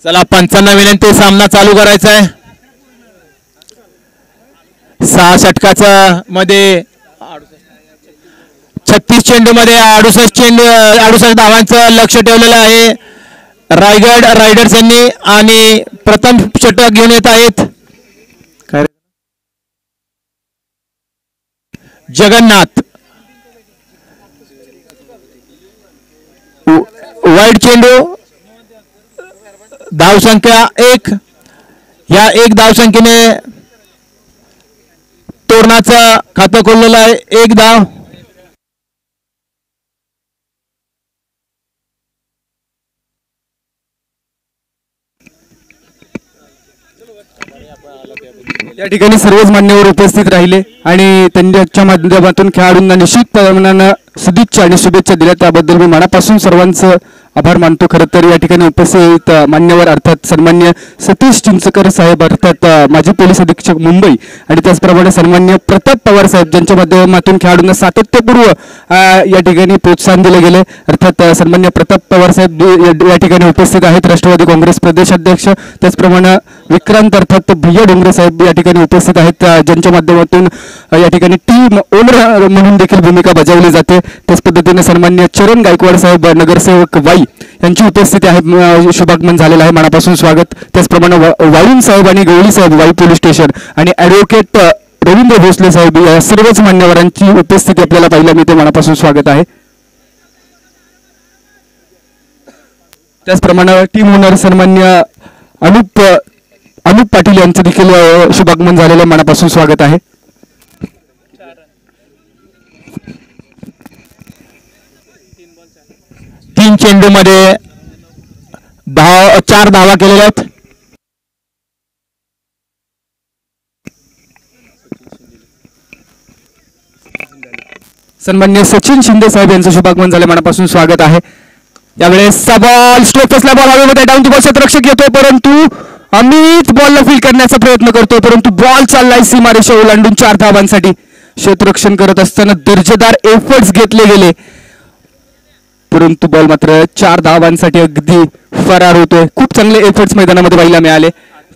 चला पंचांना विनंती, सामना चालू करायचा आहे. 6 षटकाचा मध्ये 36 चेंडू मध्ये 68 धावांचं लक्ष ठेवलेलं आहे रायगड रायडर्स यांनी. आणि प्रथम षटक घेऊन येत आहेत जगन्नाथ. वाईड चेंडू, धावसंख्या 1. या 1 धावसंख्येने तोरणाचं खातं खोललेलं आहे. 1 धाव. या ठिकाणी सर्वच मान्यवर उपस्थित राहिले आणि त्यांच्या माध्यमातून खेळाडूंना निश्चित प्रमाणानं सदिच्छा आणि शुभेच्छा दिल्या, त्याबद्दल मी मनापासून सर्वांचं आभार मानतो. खरं तर या ठिकाणी उपस्थित मान्यवर अर्थात सन्मान्य सतीश चिंचकर साहेब अर्थात माजी पोलीस अधीक्षक मुंबई आणि त्याचप्रमाणे सन्मान्य प्रताप पवार साहेब ज्यांच्या माध्यमातून खेळाडूंना सातत्यपूर्व या ठिकाणी प्रोत्साहन दिले गेले. अर्थात सन्मान्य प्रताप पवार साहेब या ठिकाणी उपस्थित आहेत, राष्ट्रवादी काँग्रेस प्रदेशाध्यक्ष. त्याचप्रमाणे विक्रांत अर्थात भैया डोंगरे साहेब या ठिकाणी उपस्थित आहेत, ज्यांच्या माध्यमातून या ठिकाणी टीम ओनर म्हणून देखील भूमिका बजावली जाते. त्याच पद्धतीने सन्मान्य चरण गायकवाड साहेब नगरसेवक वाई यांची उपस्थिती आहे, शुभागमन झालेलं आहे, मनापासून स्वागत. त्याचप्रमाणे वाळून साहेब आणि गवळी साहेब वाई पोलीस स्टेशन आणि ॲडव्होकेट रवींद्र भोसले साहेब या सर्वच मान्यवरांची उपस्थिती आपल्याला पाहायला मिळते, मनापासून स्वागत आहे. त्याचप्रमाणे टीम ओनर सन्मान्य अनुप पाटील यांचं देखील शुभागमन झालेलं आहे, मनापासून स्वागत आहे. तीन चेंडू मध्ये 4 धावा केलेल्या आहेत. सन्मान्य सचिन शिंदे साहेब यांचं शुभागमन झाले, मनापासून स्वागत आहे. यावेळेस बॉल स्ट्रोक फसला, बॉल हवेमध्ये डाऊन द बॉल क्षेत्ररक्षक येतोय, परंतु अमित बॉलला फील करण्याचा प्रयत्न करतोय, परंतु बॉल चाललाय सीमारेषा ओलांडून 4 धावांसाठी. क्षेत्ररक्षण करत असताना दर्जेदार एफर्ट्स घेतले गेले, परंतु बॉल मात्र 4 धावांसाठी अगदी फरार होतोय. खूप चांगले एफर्ट्स मैदानामध्ये पाहायला मिळाले.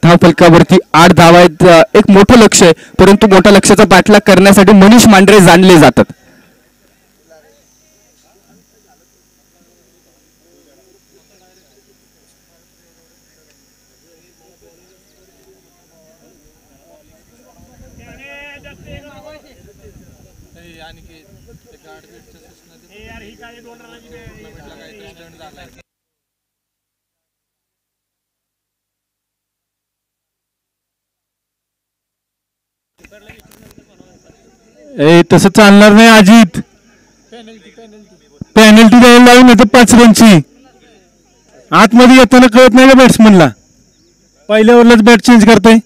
धाव फलकावरती 8 धावा आहेत. एक मोठं लक्ष आहे, परंतु मोठ्या लक्ष्याचा पाठलाग करण्यासाठी मनीष मांढरे जाणले जातात. तसं चालणार नाही अजित, पेनल्टी द्यायला लावून येतं 5 रनची. आतमध्ये येताना कळत नाही का बॅट्समनला, पहिल्या ओव्हरलाच बॅट चेंज करताय.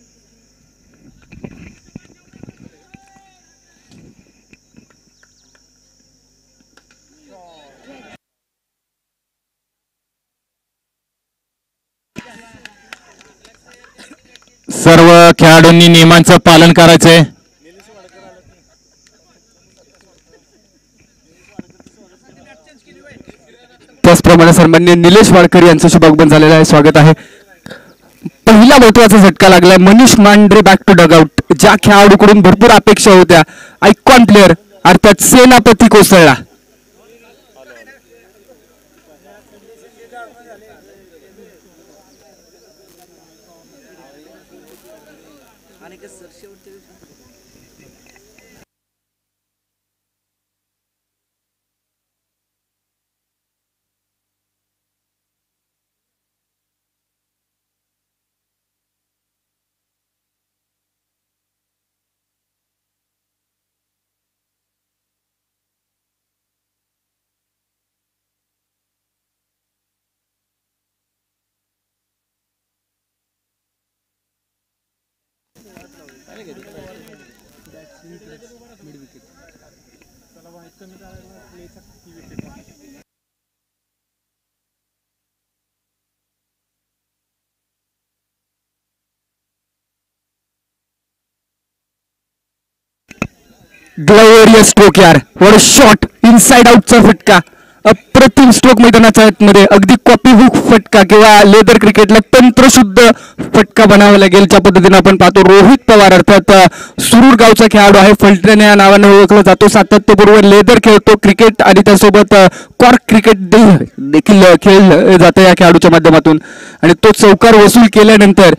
सर्व खेळाडूंनी नियमांचं पालन करायचंय. त्याचप्रमाणे सन्मान्य निलेश वाडकर यांचं शुभागमन झालेलं आहे, स्वागत आहे. पहिला महत्वाचा झटका लागलाय Manish Mandhare back to dugout. ज्या खेळाडूकडून भरपूर अपेक्षा होत्या, आयकॉन प्लेअर अर्थात सेनापती कोसळला. ग्लोरियस स्ट्रोक यार, व्हाट अ शॉट, इनसाइड आउटचा फटका. अप्रतिम स्ट्रोक मैदानाच्या आतमध्ये अगदी कॉपी हुक फटका किंवा लेदर क्रिकेटला तंत्रशुद्ध फटका बनावा लागेल ज्या पद्धतीने आपण पाहतो. रोहित पवार अर्थात सुरूर गावचा खेळाडू आहे, फलटण या नावाने ओळखला जातो. सातत्यपूर्व लेदर खेळतो क्रिकेट आणि त्यासोबत कॉर्क क्रिकेट देखील खेळलं जातं या खेळाडूच्या माध्यमातून. आणि तो चौकार वसूल केल्यानंतर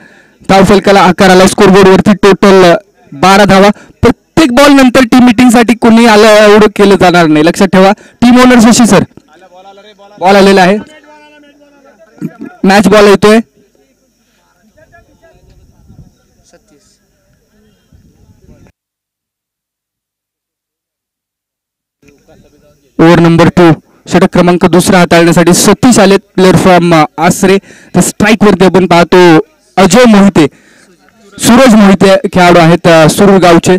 धावफलकाला आकार आला. स्कोरबोर्डवरती टोटल 12 धावा. प्रत्येक बॉल नंतर टीम मीटिंग साठी कोणी आलं एवढं केलं जाणार नाही, लक्षात ठेवा. Team owner Shashi sir, ball आलेला आहे, मॅच बॉल येतोय. ओव्हर नंबर 2, षटक क्रमांक दुसरा हाताळण्यासाठी सतीश आले, प्लेअर फ्रॉम आसरे. तर स्ट्राईक वरती आपण पाहतो अजय मोहिते, सूरज मोहिते खेळाडू आहेत सुरूर गावचे.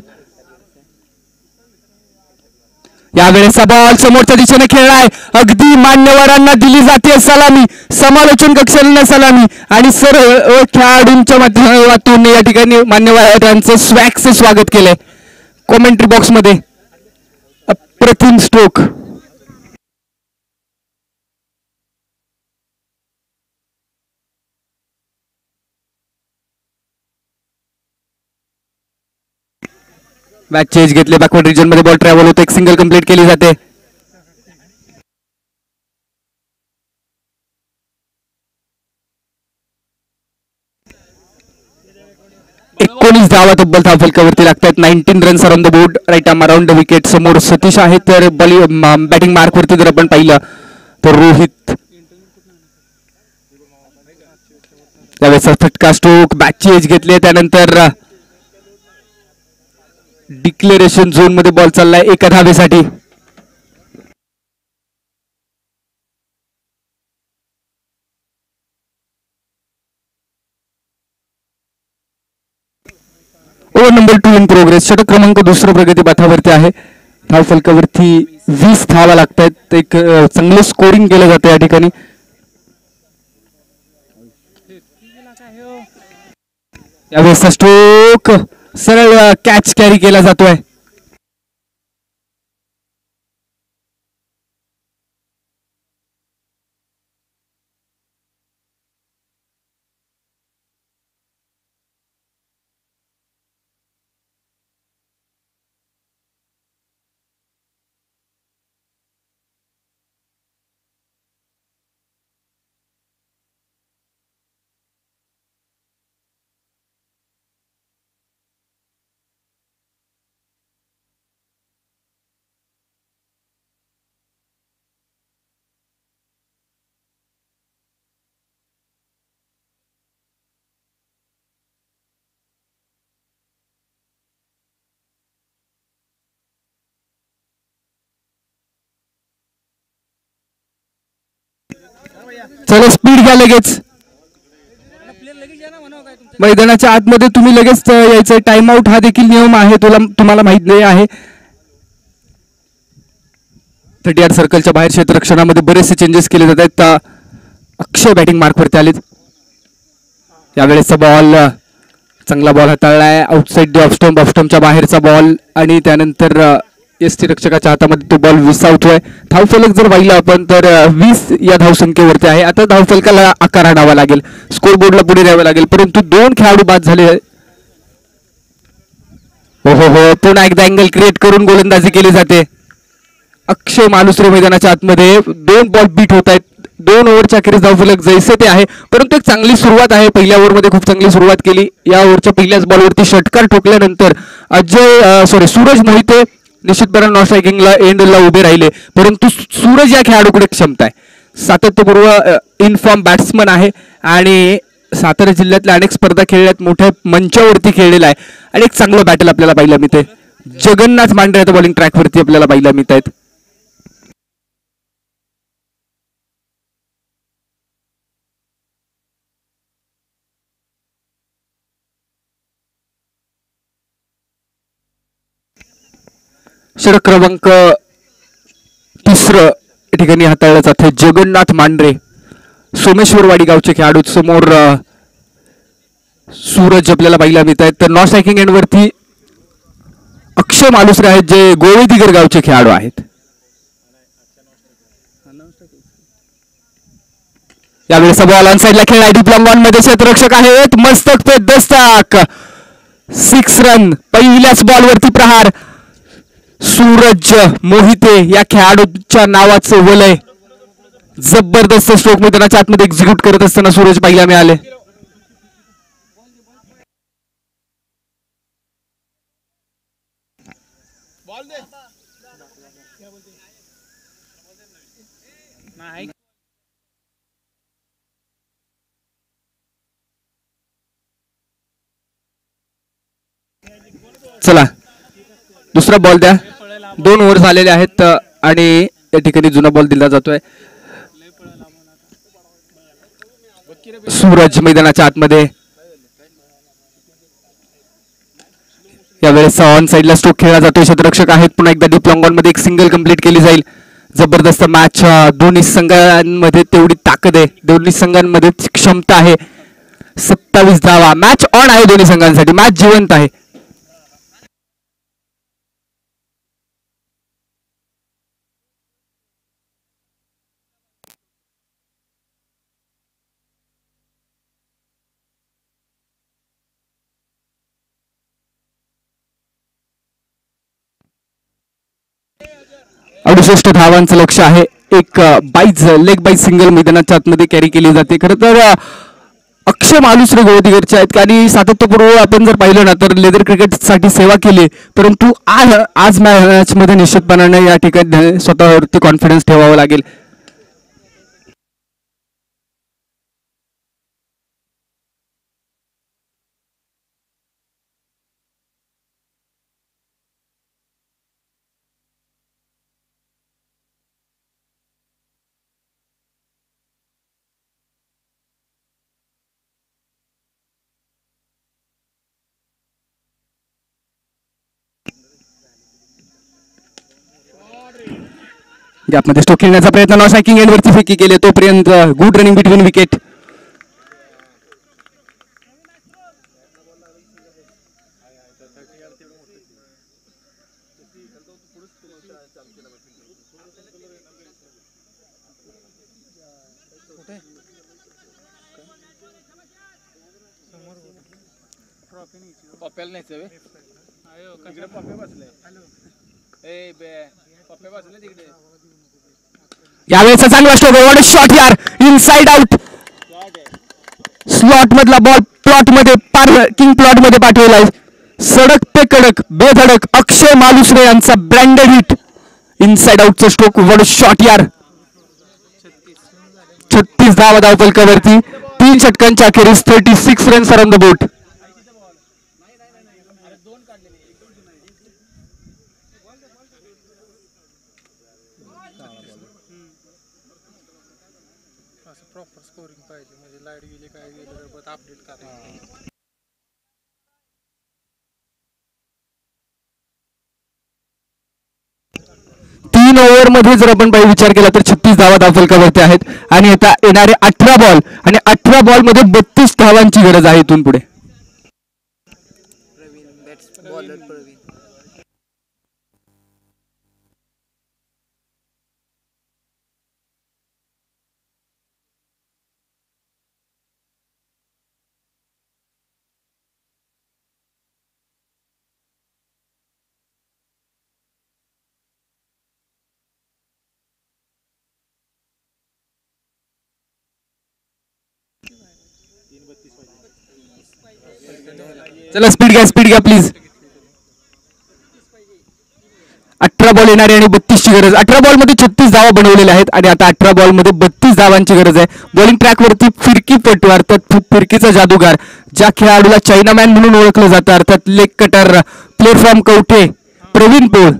यावेळेचा बॉल समोरच्या दिशेने खेळलाय, अगदी मान्यवरांना दिली जाते सलामी, समालोचन कक्षांना सलामी आणि सर्व खेळाडूंच्या माध्यमातून या ठिकाणी मान्यवरांचं स्वॅगचं स्वागत केलंय. कॉमेंट्री बॉक्स मध्ये अप्रतिम स्ट्रोक. मॅच चेंज घेतले, बॅकवर्ड रिजन मध्ये बॉल ट्रॅव्हल होतो, एक सिंगल कंप्लीट केली जाते. एकोणीस धावा तब्बल धावफलकावरती लागतात. 19 runs around the board, right arm around the wicket. समोर सतीश आहे, तर बॅटिंग मार्क वरती जर आपण पाहिलं तर रोहित. त्यावेळेस फटका स्ट्रोक, बॅकची एज घेतली, त्यानंतर डिक्लेरेशन झोन मध्ये बॉल चाललाय एका धावेसाठी. Over number 2 in progress. षटक क्रमांक दुसरा प्रगती पथावरती आहे. धावफलकावरती 20 धावा लागतात. एक चांगलं स्कोरिंग केलं जातं या ठिकाणी. यावेळेसचा स्ट्रोक सरळ कॅच कॅरी केला जातोय. चला स्पीड घ्या लगेच. मैदानाच्या आतमध्ये तुम्ही लगेच यायचं. टाइम आउट हा देखील नियम आहे, तुम्हाला माहित नाही आहे. 38 सर्कलच्या बाहेर क्षेत्ररक्षणामध्ये बरेचसे चेंजेस केले जात आहेत. अक्षय बॅटिंग मार्क वरती आलेत. यावेळेसचा बॉल चांगला बॉल हाताळलाय, आउटसाइड द ऑफ स्टंपच्या बाहेरचा बॉल आणि त्यानंतर एसटी रक्षकाच्या हातामध्ये तो बॉल विसावतोय. धावफलक जर पाहिलं आपण तर 20 या धावसंख्येवरती आहे. आता धावफलकाला आकार आणावा लागेल, स्कोर बोर्डला पुढे द्यावं लागेल, परंतु 2 खेळाडू बाद झाले. हो, पुन्हा एकदा अँगल क्रिएट करून गोलंदाजी केली जाते. अक्षय मालुसरे मैदानाच्या आतमध्ये 2 बॉल बीट होत आहेत. 2 ओव्हरच्या अखेरीस धावफलक जैसे ते आहे, परंतु एक चांगली सुरुवात आहे. पहिल्या ओव्हरमध्ये खूप चांगली सुरुवात केली. या ओव्हरच्या पहिल्याच बॉलवरती षटकार ठोकल्यानंतर सूरज मोहिते निश्चितपणे नॉन स्ट्रायकिंगला एंडला उभे राहिले, परंतु सूरज या खेळाडूकडे क्षमता आहे. सातत्यपूर्व इनफॉर्म बॅट्समन आहे आणि सातारा जिल्ह्यातल्या अनेक स्पर्धा खेळल्यात, मोठ्या मंचावरती खेळलेला आहे आणि एक चांगलं बॅटल आपल्याला पाहायला मिळते. जगन्नाथ मांढरे आता बॉलिंग ट्रॅकवरती आपल्याला पाहायला मिळत आहेत. षटक क्रमांक 3 या ठिकाणी हाताळलं जाते. जगन्नाथ मांढरे सोमेश्वरवाडी गावचे खेळाडू. समोर सूरज आपल्याला पाहायला मिळत आहेत. तर नॉन स्ट्रायकिंग एंड वरती अक्षय मालुसरे आहेत, जे गोवेदिगर गावचे खेळाडू आहेत. यावेळेस बॉल ऑन साईडला खेळला डीप लॉंग ऑन मध्ये क्षेत्ररक्षक आहेत मस्तक पे दस्तक 6 रन पहिल्याच बॉलवरती प्रहार सूरज मोहिते या खेळाडूच्या नावाचं वलय जबरदस्त स्ट्रोक मैदानाच्या आतमध्ये एक्झिक्यूट करत असताना सूरज पाहिला मिळाले चला दुसरा बॉल द्या 2 ओव्हर झालेले आहेत आणि या ठिकाणी जुना बॉल दिला जातोय सूरज मैदानाच्या आतमध्ये यावेळेस ऑन साइडला स्ट्रोक खेळला जातोय क्षेत्ररक्षक आहेत पुन्हा एकदा डीप लॉंग ऑन मध्ये एक सिंगल कंप्लीट केली जाईल जबरदस्त मॅच दोन्ही संघांमध्ये तेवढी ताकद आहे दोन्ही संघांमध्ये क्षमता आहे 27 धावा मॅच ऑन आहे दोन्ही संघांसाठी मॅच जिवंत आहे अडुसष्ट धावांचं लक्ष आहे एक लेग बाईज सिंगल मैदानाच्या आतमध्ये कॅरी केली जाते खरं तर अक्षय मालुसरे गोळदीगरचे आहेत आणि सातत्यपूर्व आपण जर पाहिलं ना तर लेदर क्रिकेटसाठी सेवा केली परंतु आज मॅच मध्ये निश्चितपणाने या ठिकाणी स्वतःवरती कॉन्फिडन्स ठेवावा लागेल गॅपमध्ये स्ट्रोक खेळण्याचा प्रयत्न नॉन स्ट्रायकिंग एंडवरती फेकी केले तोपर्यंत गुड रनिंग बिटवीन विकेट यावेळेचा चांगला स्ट्रोक व्हाट अ शॉट यार इनसाइड आउट स्लॉट मधला बॉल प्लॉट मध्ये पार्किंग प्लॉट मध्ये पाठवलाय सडक पे कडक बेधडक अक्षय मालुसरे यांचा ब्रँडेड हिट इनसाइड आउटचा स्ट्रोक व्हाट अ शॉट यार 36 धावा धावफलकावरती 3 षटकांच्या अखेरीस 36 runs on the board proper scoring पाहिजे म्हणजे लाईट गेली काय गेली तर अपडेट करायचं 3 ओव्हर मध्ये जर आपण विचार केला तर 36 धावा धावफलकावरती आहेत आणि आता येणारे 18 बॉल आणि 18 बॉल मध्ये 32 धावांची गरज आहे इथून पुढे चला स्पीड घ्या प्लीज 18 बॉल येणारे आणि 32 ची गरज 18 बॉल मध्ये 36 धावा बनवलेल्या आहेत आणि आता 18 बॉल मध्ये 32 धावांची गरज आहे बॉलिंग ट्रॅक वरती फिरकीपटू अर्थात फिरकीचा जादूगार ज्या खेळाडूला चायनामॅन म्हणून ओळखलं जातं अर्थात leg cutter platform Kavathe Pravin Pol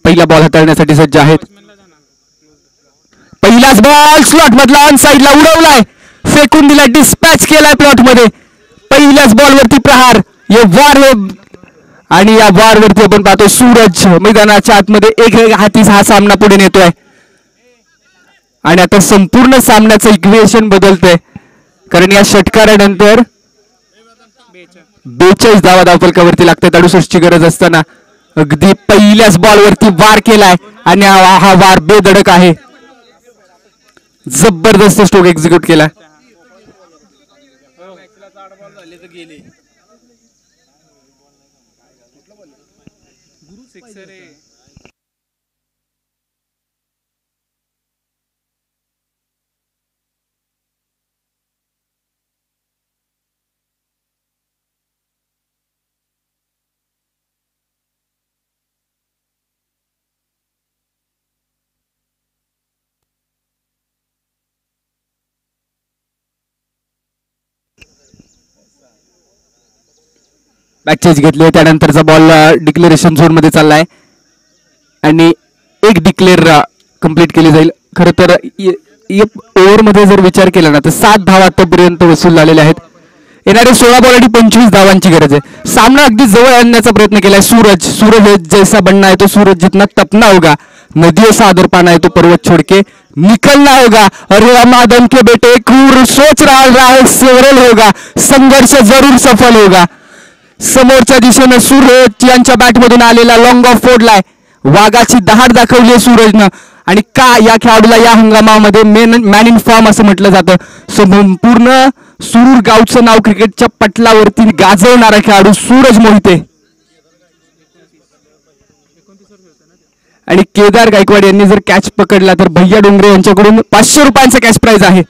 पहिला बॉल हाताळण्यासाठी सज्ज आहेत पहिलाच बॉल स्लॉट मधला ऑन साइडला उडवलाय फेकून दिला डिस्पॅच केलाय प्लॉट मध्ये पहिल्याच बॉल वरती प्रहार आणि या वार वरती आपण पाहतो सूरज मैदानाच्या आतमध्ये एक हाती हा सामना पुढे नेतोय आणि आता संपूर्ण सामन्याचं इक्वेशन बदलतंय कारण या षटकारानंतर 42 धावा धावफलकावरती लागतात 68 ची गरज असताना अगदी पहिल्याच बॉलवरती वार केलाय आणि हा वार बेधडक आहे. जबरदस्त स्ट्रोक एक्झिक्यूट केला. बॅक घेतली त्यानंतरचा बॉल डिक्लेरेशन झोन मध्ये चाललाय आणि एक डिक्लेअर कंप्लीट केली जाईल. खरं तर ओव्हर मध्ये जर विचार केला ना तर 7 धावा आतापर्यंत वसूल झालेल्या आहेत. येणारे 16 बॉल आणि 25 धावांची गरज आहे. सामना अगदी जवळ आणण्याचा प्रयत्न केलाय. सूरज है जैसा बनना है तो सूरज जितना तपना होगा, नदियों सा आदर पाना है तो पर्वत छोड़ के निकलना होगा. अरे अमादम के बेटे क्रूर सोच रहा है सेवरल होगा, संघर्ष जरूर सफल होगा. समोरच्या दिशेनं सूरज यांच्या बॅटमधून आलेला लॉंग ऑफ फोडलाय. वाघाची दहाड दाखवली सूरजनं आणि का या खेळाडूला या हंगामामध्ये मॅन इन फॉर्म असं म्हटलं जातं. संपूर्ण सुरूर गावचं नाव क्रिकेटच्या पटलावरती गाजवणारा खेळाडू सूरज मोहिते आणि केदार गायकवाड यांनी जर कॅच पकडला तर भैया डोंगरे यांच्याकडून 500 रुपयांचा कॅश प्राइज आहे.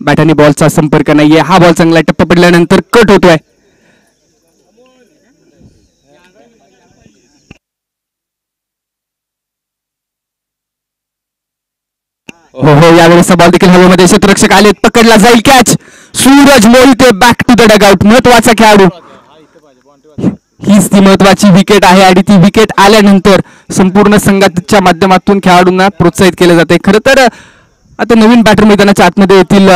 बॅट आणि बॉलचा संपर्क नाहीये. हा बॉल चांगला टप्पा पडल्यानंतर कट होतोय. हो यावेळेस बॉल देखील हवेमध्ये. क्षेत्ररक्षक आले, पकडला जाईल catch. Suraj Mohite back to the dugout. महत्वाचा खेळाडू. हीच ती महत्वाची विकेट आहे आणि ती विकेट आल्यानंतर संपूर्ण संघाच्या माध्यमातून खेळाडूंना प्रोत्साहित केले जाते. खरं तर आता नवीन बॅटर मैदानाच्या आतमध्ये येतील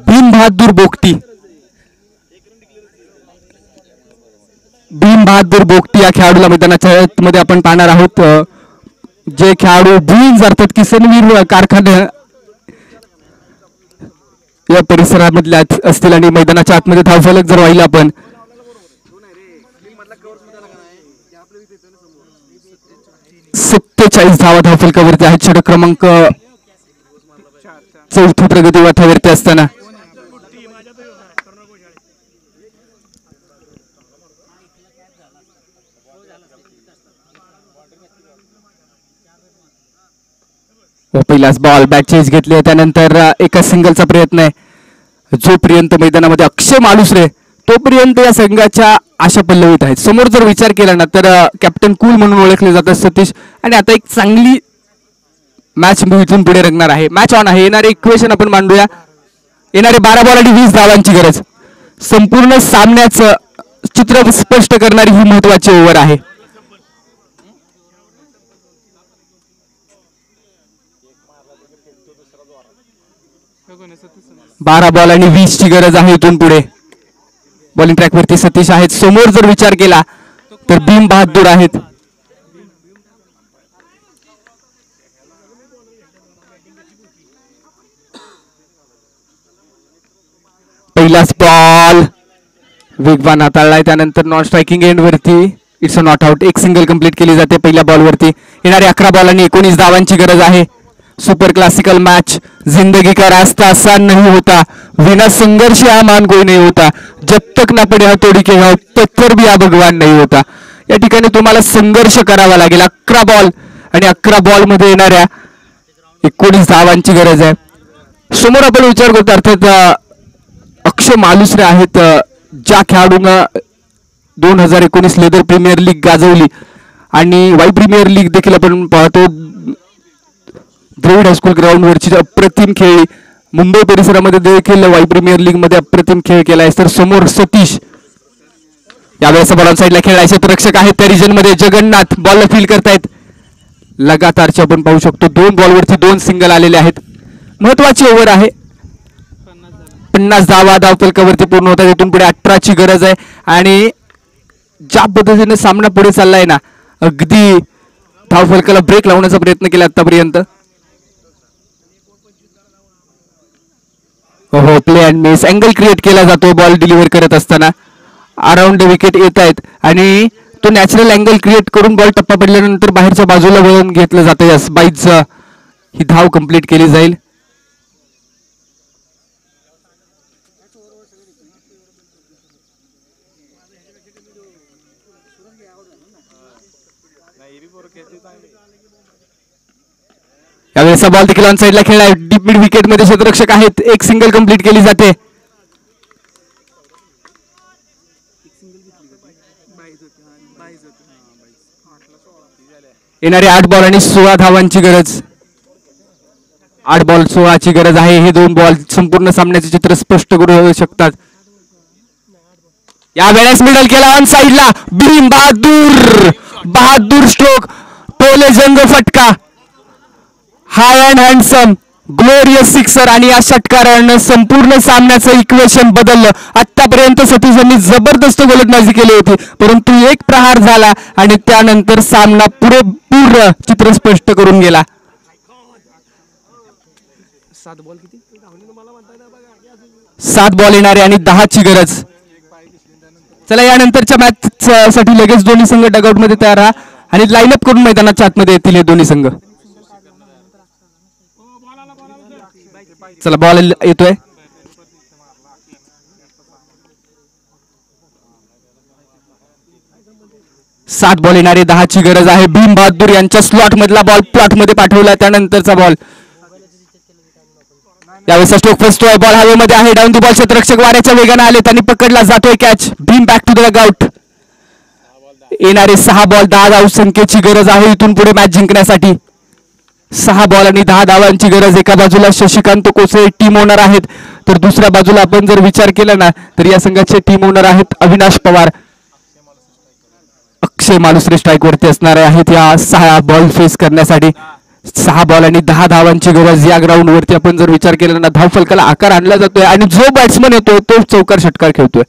भीम बहादूर बोगटी. भीम बहादूर बोगटी या खेळाडूला मैदानाच्या आतमध्ये आपण पाहणार आहोत. जे खेळाडू भुईंज अर्थात किसनवीर कारखाने या परिसरामधल्या असतील आणि मैदानाच्या आतमध्ये धावफलक जर वाहिलं आपण 47 धावा धावफलकावरती आहेत. षटक क्रमांक 4 प्रगती वाथावरती असताना पहिलाच बॉल बॅट चेंज घेतली. त्यानंतर एका सिंगलचा प्रयत्न आहे. जोपर्यंत मैदानामध्ये अक्षय मालुसरे तोपर्यंत या संघाच्या आशा पल्लवित आहेत. समोर जर विचार केला ना तर कॅप्टन कूल म्हणून ओळखले जातात सतीश आणि आता एक चांगली मॅच इथून पुढे रंगणार आहे. मॅच ऑन आहे. येणारे इक्वेशन आपण मांडूया. येणारे 12 बॉल आणि 20 धावांची गरज. संपूर्ण सामन्याचं चित्र स्पष्ट करणारी ही महत्वाची ओव्हर आहे. 12 बॉल आणि 20 ची गरज आहे इथून पुढे. बॉलिंग ट्रॅक वरती सतीश आहेत. समोर जर विचार केला तर भीम बहादूर आहेत. पहिलाच बॉल वेगवान हाताळलाय. त्यानंतर नॉन स्ट्रायकिंग एंड वरती इट्स अ नॉट आउट. एक सिंगल कंप्लीट केली जाते पहिल्या बॉलवरती. येणारे 11 बॉल आणि 19 धावांची गरज आहे. Super classical match. जिंदगी का रास्ता आसान नहीं होता, बिना संघर्ष आमान कोई नहीं होता, जब तक ना पडे हथोड़ी के घाव तब तर भी भगवान नहीं होता. या ठिकाणी तुम्हाला संघर्ष करावा लागेल. 11 बॉल आणि 11 बॉल मध्ये येणाऱ्या 19 धावांची गरज आहे. समोर आपण विचार करतो अर्थात अक्षय मालुसरे आहेत. ज्या खेळाडूंना 2019 लेदर प्रीमियर लीग गाजवली आणि वाई प्रीमियर लीग देखील आपण पाहतो. द्रविड हायस्कूल ग्राउंड वरची अप्रतिम खेळी. मुंबई परिसरामध्ये देखील वाई प्रीमियर लीग मध्ये अप्रतिम खेळ केलाय. तर समोर सतीश यावेळेस बॉल साईडला खेळायचे तर रक्षक आहेत त्या रिजन मध्ये. जगन्नाथ बॉल फील करतायत. लगातारचे आपण पाहू शकतो 2 बॉलवरती 2 सिंगल आलेले आहेत. महत्वाची ओव्हर आहे. 50 धावा धावफलकावरती पूर्ण होतात. इथून पुढे 18 ची गरज आहे आणि ज्या पद्धतीने सामना पुढे चाललाय ना अगदी धावफलकाला ब्रेक लावण्याचा प्रयत्न केला आतापर्यंत. हो play and miss. Angle create केला जातो बॉल डिलिव्हर करत असताना अराउंड विकेट येत आहेत आणि तो नॅचरल अँगल क्रिएट करून बॉल टप्पा पडल्यानंतर बाहेरच्या बाजूला वळून घेतलं जातं. यस बाईच ही धाव कंप्लीट केली जाईल. यावेळेचा बॉल देखील ऑन साईडला खेळला. डीप मिड विकेट मध्ये क्षेत्ररक्षक आहेत. एक सिंगल कंप्लीट केली जाते. येणारे 8 बॉल आणि 16 धावांची गरज. 8 बॉल 16ची गरज आहे. हे 2 बॉल संपूर्ण सामन्याचे चित्र स्पष्ट करू शकतात. यावेळेस मिडल केला ऑन साईडला. भीम बहादूर स्ट्रोक. टोले जंग फटका. हाय अँड हँडसम ग्लोरियस सिक्सर आणि या षटकारानं संपूर्ण सामन्याचं इक्वेशन बदललं. आतापर्यंत सतीश यांनी जबरदस्त गोलंदाजी केली होती, परंतु एक प्रहार झाला आणि त्यानंतर सामना पूर्ण चित्र स्पष्ट करून गेला. 7 बॉल येणारे आणि 10ची गरज. चला यानंतरच्या मॅच साठी लगेच दोन्ही संघ डगआउट मध्ये तयार राहा आणि लाईनअप करून मैदानाच्या आतमध्ये येतील हे दोन्ही संघ. चला बॉल येतोय. सात बॉल येणारे 10ची गरज आहे. भीम बहादूर यांच्या स्लॉट मधला बॉल प्लॉट मध्ये पाठवला. त्यानंतरचा बॉल यावेळेस स्ट्रोक फसतोय. बॉल हवेमध्ये आहे. Down the ball. क्षेत्ररक्षक वाऱ्याच्या वेगाने आले. त्यांनी पकडला जातोय catch. Bhim back to the dugout. येणारे 6 बॉल 10 धाव संख्येची गरज आहे इथून पुढे मॅच जिंकण्यासाठी. 6 बॉल आणि 10 धावांची गरज. एका बाजूला शशिकांत कोचळे टीम ओनर आहेत, तर दुसऱ्या बाजूला आपण जर विचार केला ना तर या संघाचे टीम ओनर आहेत अविनाश पवार. अक्षय मालुसरे स्ट्राईक वरती असणार आहेत या 6 बॉल फेस करण्यासाठी. 6 बॉल आणि 10 धावांची गरज. या ग्राउंड वरती आपण जर विचार केला ना धाव फलकाला आकार आणला जातोय आणि जो बॅट्समन येतोय तो चौकार षटकार खेळतोय.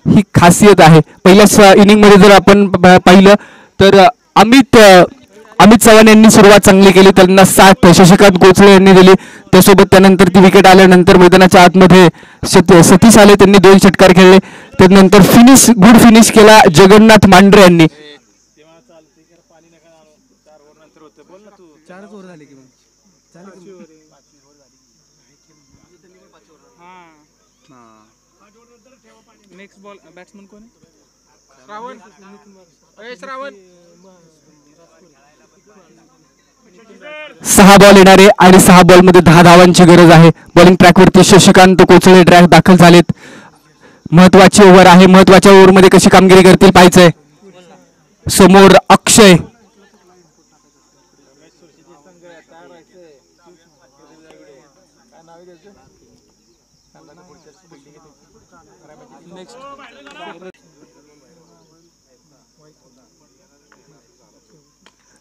ही खासियत आहे. पहिल्या इनिंग मध्ये जर आपण पाहिलं तर अमित चव्हाण यांनी सुरुवात चांगली केली. त्यांना 7 शशिकांत कोचळे यांनी दिली. त्यासोबत त्यानंतर ती विकेट आल्यानंतर मैदानाच्या आतमध्ये सतीश आले. त्यांनी 2 षटकार खेळले. त्यानंतर गुड फिनिश केला जगन्नाथ मांढरे यांनी. नेक्स्ट बॉल बॅट्समन कोण श्रावण. श्रावण 6 बॉल येणारे आणि 6 बॉल मध्ये 10 धावांची गरज आहे. बॉलिंग ट्रॅक वरती शशिकांत कोचळे ट्रॅक दाखल झालेत. महत्वाची ओव्हर आहे. महत्वाच्या ओव्हर मध्ये कशी कामगिरी करतील पाहायचंय. समोर अक्षय.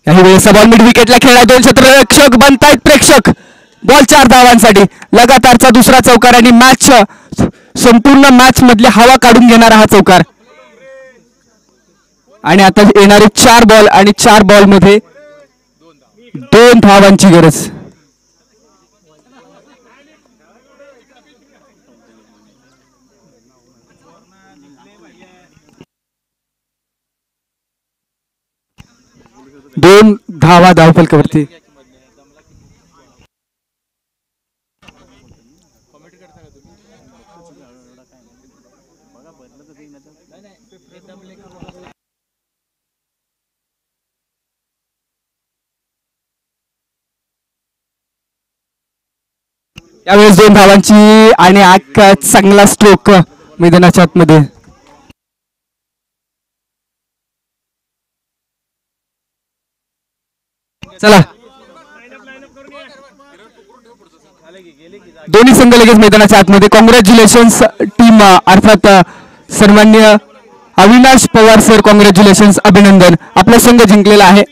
काही वेळेस बॉल मिड विकेटला खेळला. 2 क्षेत्ररक्षक बनतायत प्रेक्षक. बॉल 4 धावांसाठी. लगातारचा दुसरा चौकार आणि मॅच संपूर्ण मॅच मधली हवा काढून घेणारा हा चौकार. आणि आता येणारे 4 बॉल आणि 4 बॉल मध्ये 2 धावांची गरज. दोन धावा धावफलकावरती. यावेळेस 2 धावांची आणि चांगला स्ट्रोक मैदानाच्या आतमध्ये. चला दोन्ही संघ लगेच मैदानाच्या आतमध्ये. कॉंग्रॅच्युलेशन्स टीम अर्थात सन्मान्य अविनाश पवार सर, कॉंग्रॅच्युलेशन्स, अभिनंदन. आपला संघ जिंकलेला आहे.